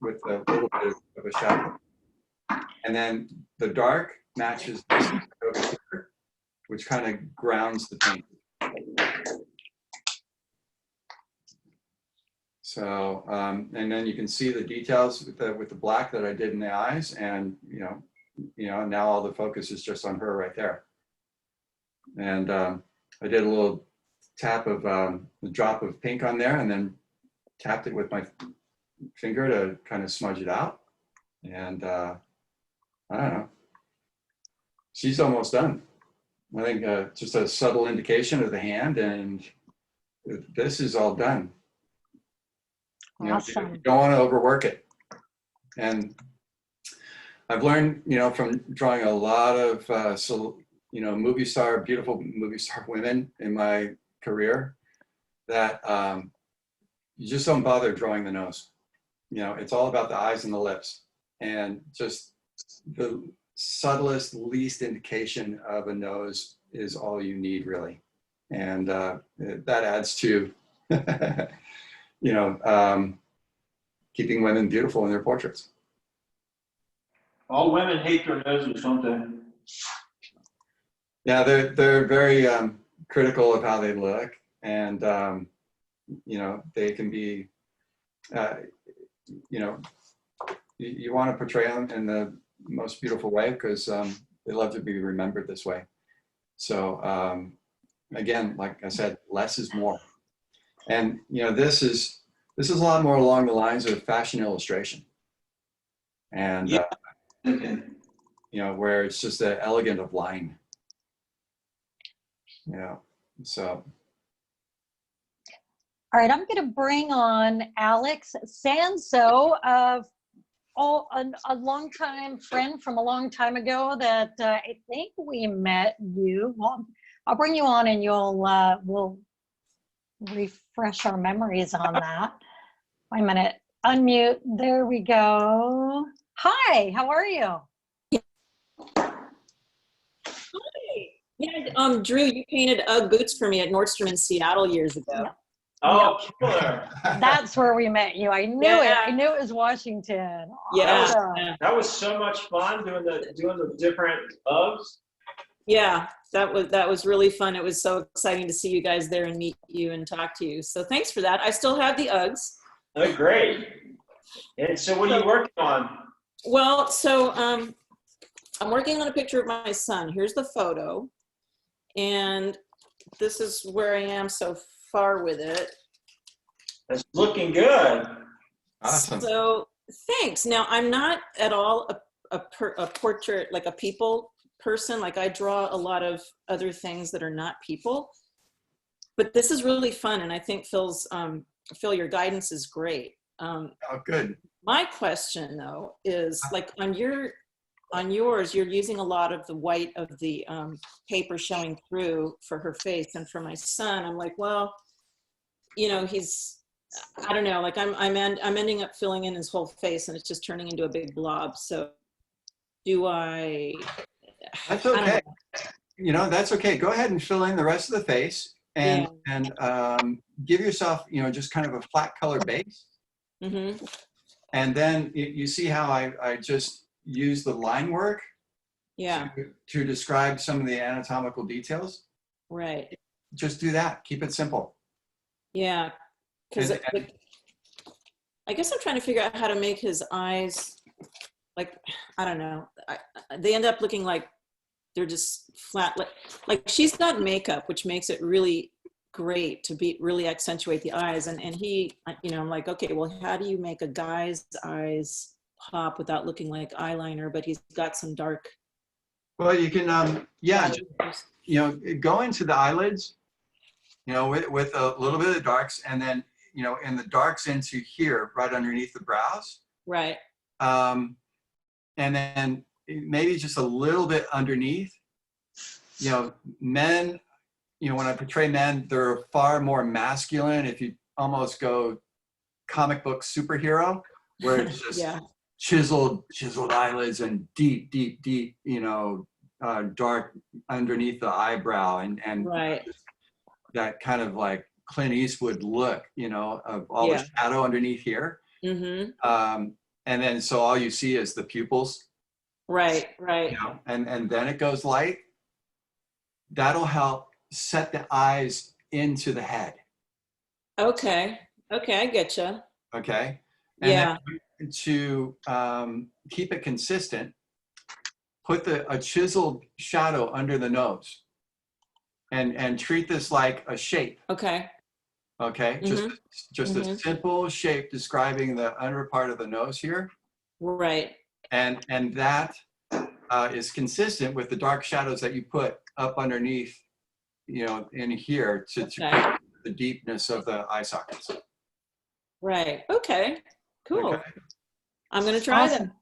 with a little bit of a shadow. And then the dark matches this over here, which kind of grounds the paint. So, and then you can see the details with the black that I did in the eyes, and you know, now all the focus is just on her right there. And I did a little tap of a drop of pink on there, and then tapped it with my finger to kind of smudge it out. And I don't know. She's almost done. I think just a subtle indication of the hand, and this is all done. You know, Awesome. you don't want to overwork it. And I've learned, you know, from drawing a lot of, you know, beautiful movie star women in my career, that you just don't bother drawing the nose. You know, it's all about the eyes and the lips, and just the subtlest, least indication of a nose is all you need, really. And that adds to, you know, keeping women beautiful in their portraits. All women hate their noses, don't they? Yeah, they're very critical of how they look, and you know, they can be, you know, you want to portray them in the most beautiful way, because they love to be remembered this way. So again, like I said, less is more. And you know, this is a lot more along the lines of fashion illustration, and Yeah. you know, where it's just an elegant of line. Yeah. So. All right, I'm going to bring on Alex Sanso, a longtime friend from a long time ago that I think we met you. Well, I'll bring you on, and we'll refresh our memories on that. Wait a minute. Unmute. There we go. Hi, how are you? Yeah, Drew, you painted Ugg boots for me at Nordstrom in Seattle years ago. Oh, killer. That's where we met you. I knew it. I knew it was Washington. Yeah. Awesome. That was so much fun doing the different Uggs. Yeah, that was really fun. It was so exciting to see you guys there and meet you and talk to you. So thanks for that. I still have the Uggs. Oh, great. And so what are you working on? Well, so I'm working on a picture of my son. Here's the photo. And this is where I am so far with it. It's looking good. Awesome. So thanks. Now, I'm not at all a portrait, like a people person. Like I draw a lot of other things that are not people. But this is really fun. And I think Phil, your guidance is great. Oh, good. My question, though, is like on yours, you're using a lot of the white of the paper showing through for her face, and for my son, I'm like, well, you know, I don't know, like I'm ending up filling in his whole face, and it's just turning into a big blob. So, do I? That's okay. You know, that's okay. Go ahead and fill in the rest of the face, and give yourself, you know, just kind of a flat color base. Mm-hmm. And then you see how I just use the line work to describe some of the anatomical details. Right. Just do that. Keep it simple. Yeah. Because I guess I'm trying to figure out how to make his eyes, like, I don't know. They end up looking like they're just flat. Like she's got makeup, which makes it really great to really accentuate the eyes. And he, you know, I'm like, okay, well, how do you make a guy's eyes pop without looking like eyeliner, but he's got some dark. Well, you can, you know, go into the eyelids, you know, with a little bit of the darks, and then, you know, in the darks into here, right underneath the brows. Right. And then maybe just a little bit underneath. You know, men, you know, when I portray men, they're far more masculine. If you almost go comic book superhero, where it's just chiseled eyelids and deep, you know, dark underneath the eyebrow, and right. that kind of like Clint Eastwood look, you know, of all the shadow underneath here. Mm-hmm. And then so all you see is the pupils. Right. You know, and then it goes light. That'll help set the eyes into the head. Okay, I get you. Okay. And then to keep it consistent, put a chiseled shadow under the nose, and treat this like a shape. Okay. Just a simple shape describing the under part of the nose here. Right. And that is consistent with the dark shadows that you put up underneath, you know, in here to create the deepness of the eye sockets. Right. Okay. Cool. Okay. I'm going to try them.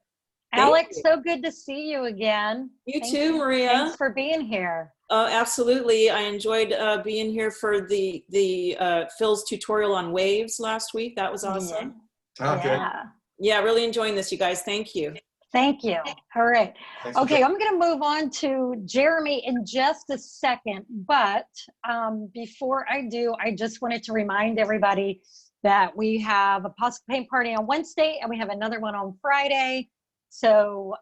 Alex, so good to see you again. You too, Maria. Thanks for being here. Oh, absolutely. I enjoyed being here for the Phil's tutorial on waves last week. That was awesome. Yeah. Oh, good. Yeah, really enjoying this, you guys. Thank you. Thank you. All right. Okay, I'm going to move on to Jeremy in just a second. But before I do, I just wanted to remind everybody that we have a Posca paint party on Wednesday, and we have another one on Friday. So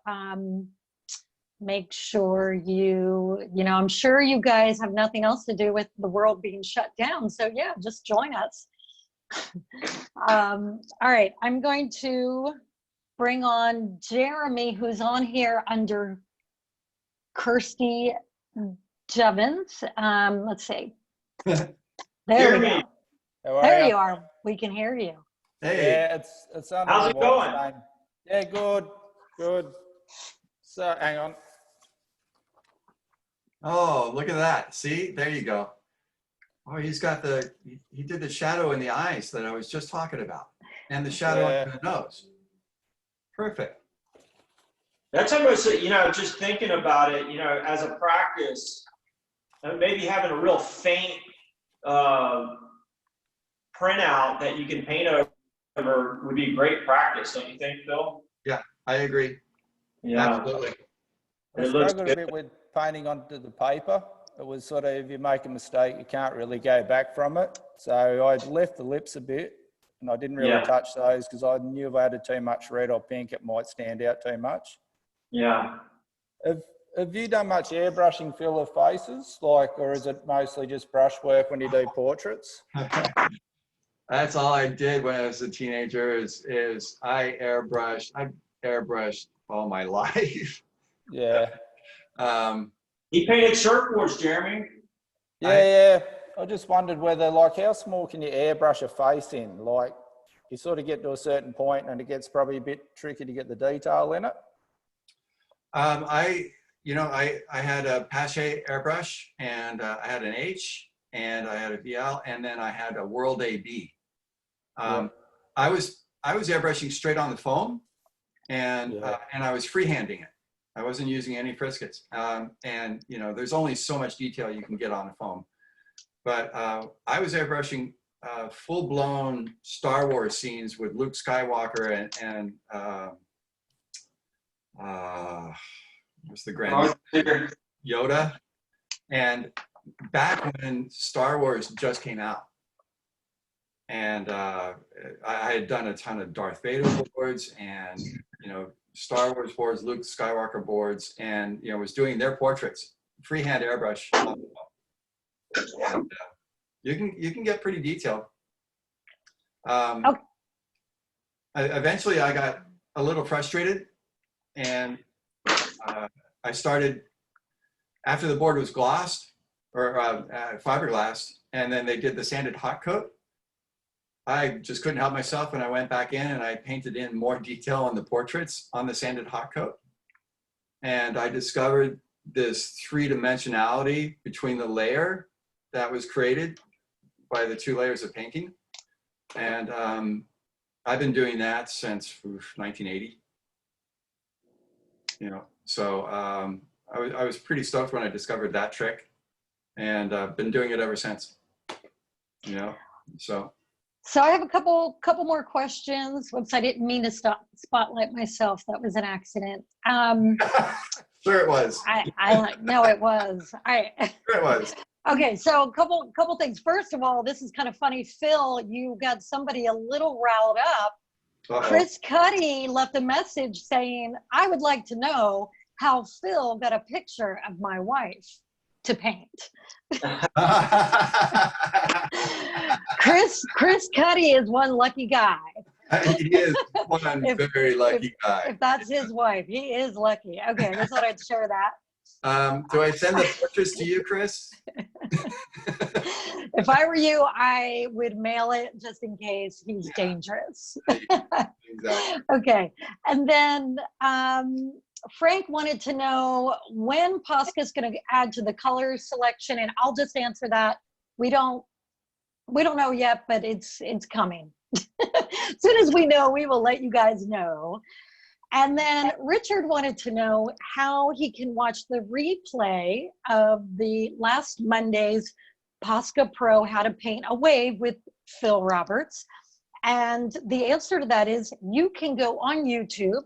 make sure you know, I'm sure you guys have nothing else to do with the world being shut down. So yeah, just join us. All right, I'm going to bring on Jeremy, who's on here under Kirsty Jevons. Let's see. There we go. There you are. We can hear you. Hey. Yeah, it's under How's it going? name. Yeah, good. So hang on. Oh, look at that. See, there you go. Oh, he did the shadow in the eyes that I was just talking about, and the shadow in the nose. Perfect. That's almost, you know, just thinking about it, you know, as a practice, maybe having a real faint printout that you can paint over would be great practice, don't you think, Phil? Yeah, I agree. Yeah, absolutely. I struggled a bit with painting onto the paper. it was sort of, if you make a mistake, you can't really go back from it. So I'd left the lips a bit, and I didn't really touch those because I knew if I added too much red or pink, it might stand out too much. Yeah. Have you done much airbrushing, Phil, of faces, like, or is it mostly just brushwork when you do portraits? That's all I did when I was a teenager. Is I airbrushed. I've airbrushed all my life. Yeah. He painted surfboards, Jeremy. Yeah. I just wondered whether, like, how small can you airbrush a face in? Like, you sort of get to a certain point and it gets probably a bit tricky to get the detail in it. I had a Pache airbrush, and I had an H, and I had a VL, and then I had a World AB. I was airbrushing straight on the foam, and I was freehanding it. I wasn't using any Friscuits. And there's only so much detail you can get on a foam. But I was airbrushing full-blown Star Wars scenes with Luke Skywalker and what's the grand Yoda, and back when Star Wars just came out, and I had done a ton of Darth Vader boards and Star Wars boards, Luke Skywalker boards, and was doing their portraits, freehand airbrush. And you can get pretty detailed. Eventually, I got a little frustrated, and I started, after the board was glossed or fiberglassed, and then they did the sanded hot coat. I just couldn't help myself, and I went back in and I painted in more detail on the portraits on the sanded hot coat. And I discovered this three-dimensionality between the layer that was created by the two layers of painting. And I've been doing that since 1980. So I was pretty stoked when I discovered that trick, and I've been doing it ever since. So I have a couple more questions. Whoops, I didn't mean to spotlight myself. That was an accident. Sure it was. No, it was. Sure it was. Okay, so a couple things. First of all, this is kind of funny. Phil, you got somebody a little riled up. Chris Cuddy left a message saying, I would like to know how Phil got a picture of my wife to paint. Chris Cuddy is one lucky guy. He is one very lucky guy. If that's his wife, he is lucky. Okay, I just thought I'd share that. Do I send the portraits to you, Chris? If I were you, I would mail it just in case he's dangerous. Exactly. Okay, and then Frank wanted to know when Posca is going to add to the color selection, and I'll just answer that. We don't know yet, but it's coming. As soon as we know, we will let you guys know. And then Richard wanted to know how he can watch the replay of the last Monday's Posca Pro How to Paint a Wave with Phil Roberts. And the answer to that is you can go on YouTube,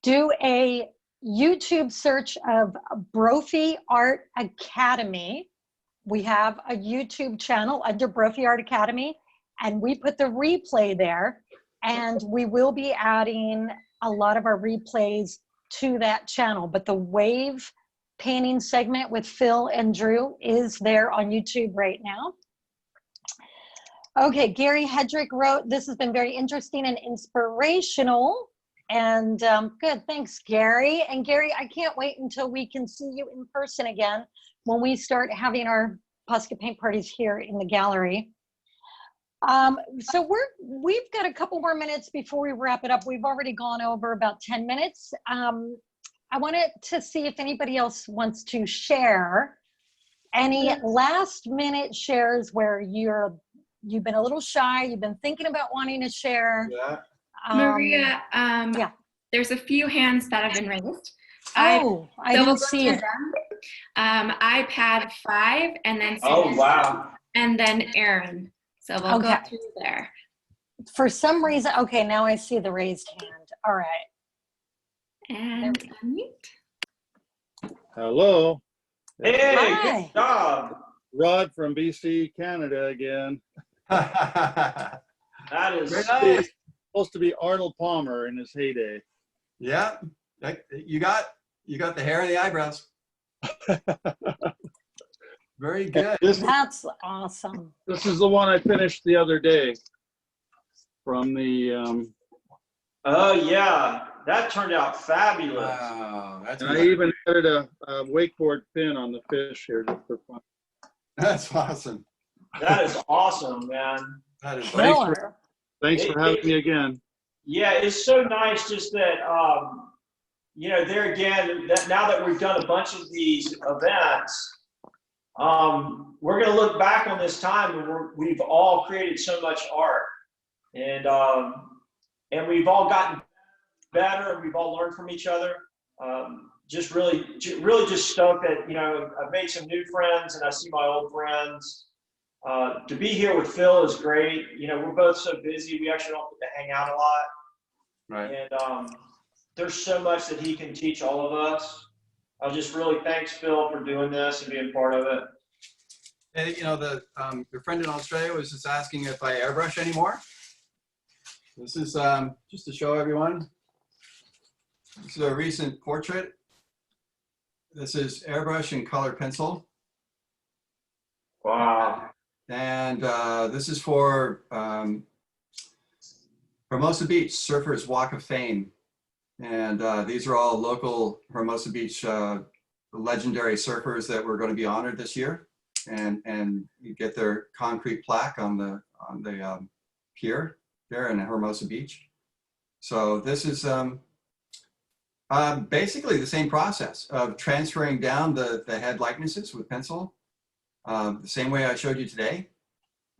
do a YouTube search of Brophy Art Academy. We have a YouTube channel under Brophy Art Academy, and we put the replay there, and we will be adding a lot of our replays to that channel. But the wave painting segment with Phil and Drew is there on YouTube right now. Okay, Gary Hedrick wrote, this has been very interesting and inspirational. And good, thanks, Gary. And Gary, I can't wait until we can see you in person again when we start having our Posca paint parties here in the gallery. So we've got a couple more minutes before we wrap it up. We've already gone over about 10 minutes. I wanted to see if anybody else wants to share any last minute shares where you've been a little shy, you've been thinking about wanting to share. Yeah. Maria, yeah. There's a few hands that have been raised. Oh, I didn't see it. iPad 5 and then wow. and then Aaron. So we'll go through there. For some reason, okay, now I see the raised hand. All right. And unmute. Hello. Hey, Hi. good job. Rod from BC, Canada again. That is Very nice. Supposed to be Arnold Palmer in his heyday. Yeah, you got the hair and the eyebrows. Very good. That's awesome. This is the one I finished the other day from the. Oh yeah, that turned out fabulous. Wow, that's And I even added a wakeboard pin on the fish here just for fun. That's awesome. That is awesome, man. That is Killer. Thanks for having me again. Yeah, it's so nice just that, you know, there again, that now that we've done a bunch of these events, we're going to look back on this time and we've all created so much art, and we've all gotten better and we've all learned from each other. Just really just stoked that, you know, I've made some new friends and I see my old friends. To be here with Phil is great. You know, we're both so busy. We actually don't get to hang out a lot. right. And there's so much that he can teach all of us. I just really thanks Phil for doing this and being part of it. And you know, your friend in Australia was just asking if I airbrush anymore. This is just to show everyone. This is a recent portrait. This is airbrush and color pencil. Wow. And this is for Hermosa Beach Surfers Walk of Fame. And these are all local Hermosa Beach legendary surfers that were going to be honored this year. And you get their concrete plaque on the pier there in Hermosa Beach. So this is basically the same process of transferring down the head likenesses with pencil, the same way I showed you today.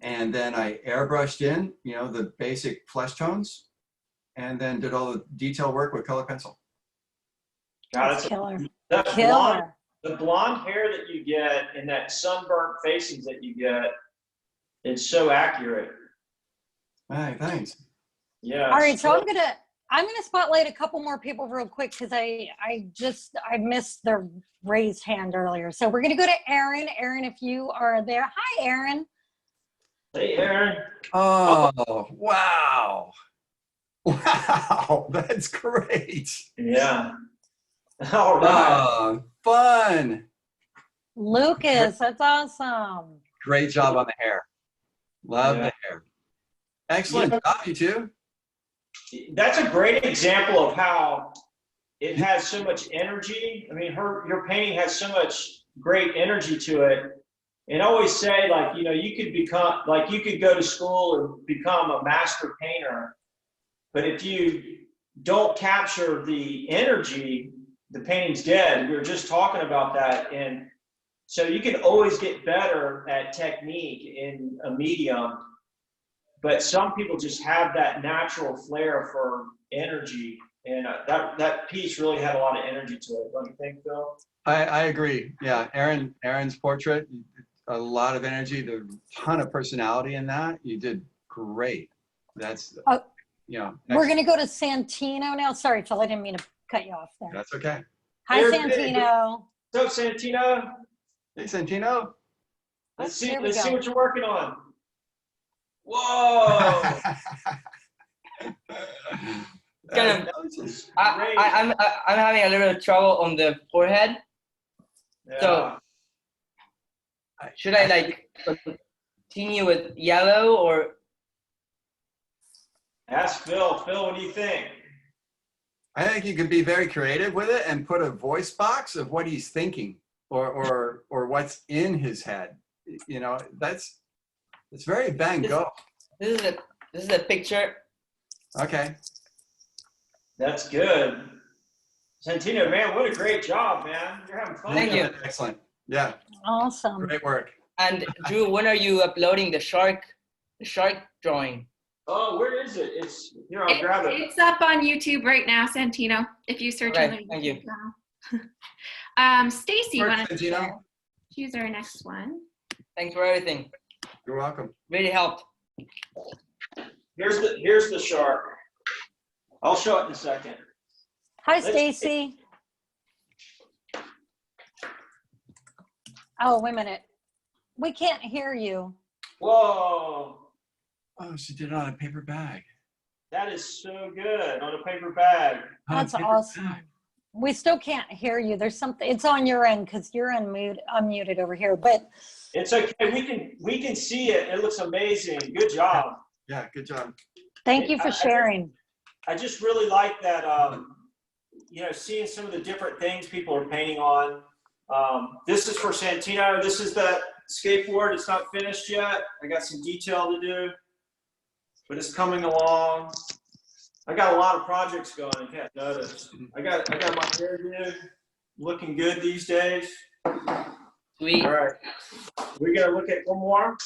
And then I airbrushed in, you know, the basic flesh tones, and then did all the detail work with color pencil. That's killer. The blonde hair that you get and that sunburnt facings that you get, it's so accurate. All right, thanks. Yeah. All right, so I'm gonna spotlight a couple more people real quick because I missed their raised hand earlier. So we're gonna go to Aaron. Aaron, if you are there. Hi, Aaron. Hey, Aaron. Oh, wow. Wow, that's great. Yeah. All right. Fun. Lucas, that's awesome. Great job on the hair. Love Yeah. the hair. Excellent job, you two. That's a great example of how it has so much energy. I mean, your painting has so much great energy to it. And I always say, like, you know, you could go to school and become a master painter, but if you don't capture the energy, the painting's dead. We were just talking about that. And so you can always get better at technique in a medium, but some people just have that natural flair for energy. And that piece really had a lot of energy to it. Don't you think, Phil? I agree. Yeah, Aaron's portrait, a lot of energy, there's a ton of personality in that. You did great. That's, you know. We're going to go to Santino now. Sorry, Phil, I didn't mean to cut you off there. That's okay. Hi, Santino. What's up, Santino? Hey, Santino. Let's see There we what go. you're working on. Whoa! Kind of, Great. I'm having a little trouble on the forehead. So should I like continue with yellow or? Ask Phil. Phil, what do you think? I think you could be very creative with it and put a voice box of what he's thinking or what's in his head. You know, it's very Van Gogh. This is a picture. Okay. That's good. Santino, man, what a great job, man. You're having fun. Thank you. Excellent. Yeah. Awesome. Great work. And Drew, when are you uploading the shark drawing? Oh, where is it? It's here. I'll grab it. It's up on YouTube right now, Santino. If you search on the Thank you. YouTube channel. Stacy Work, wanted to Santino. share. Choose our next one. Thanks for everything. You're welcome. Really helped. Here's the shark. I'll show it in a second. Hi, Stacy. Oh, wait a minute. We can't hear you. Whoa, Oh, she did it on a paper bag. that is so good on a paper bag. On a That's paper awesome. bag. We still can't hear you. There's something, it's on your end because you're unmuted over here, but It's okay. We can see it. It looks amazing. Good job. Yeah, good job. thank you for sharing. I just really like that. You know, seeing some of the different things people are painting on. This is for Santino. This is that skateboard. It's not finished yet. I got some detail to do, but it's coming along. I got a lot of projects going. You can't notice. I got my hairdo looking good these days. Sweet. All right, we're gonna look at one more.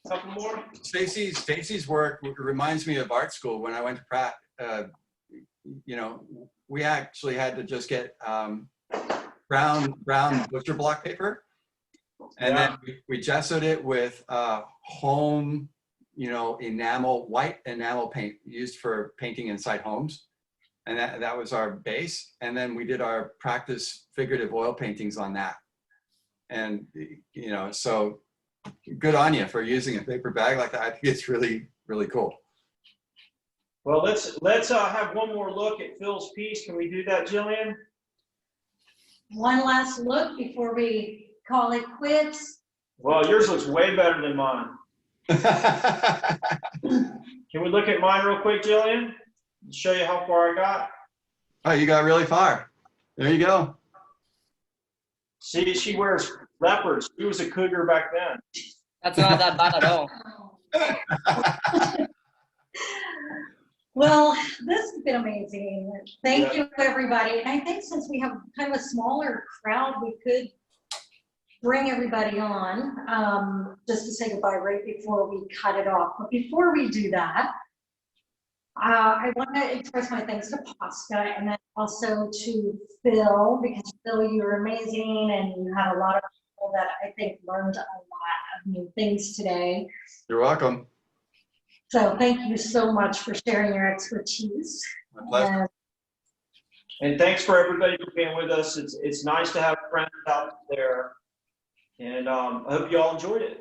Couple more. Stacy's work reminds me of art school when I went to Pratt. You know, we actually had to just get brown butcher block paper, and then we gessoed it with home, you know, white enamel paint used for painting inside homes, and that was our base. And then we did our practice figurative oil paintings on that. And you know, so good on you for using a paper bag like that. I think it's really, really cool. Well, let's have one more look at Phil's piece. Can we do that, Jillian? One last look before we call it quits. Well, yours looks way better than mine. Can we look at mine real quick, Jillian? Show you how far I got. Oh, you got really far. There you go. See, she wears leopards. She was a cougar back then. That's not that bad at all. Well, this has been amazing. Thank you, everybody. And I think since we have kind of a smaller crowd, we could bring everybody on just to say goodbye right before we cut it off. But before we do that, I want to express my thanks to Posca and then also to Phil, because Phil, you're amazing and you had a lot of people that I think learned a lot of new things today. You're welcome. So thank you so much for sharing your expertise. My pleasure. And thanks for everybody for being with us. It's nice to have friends out there. And I hope you all enjoyed it.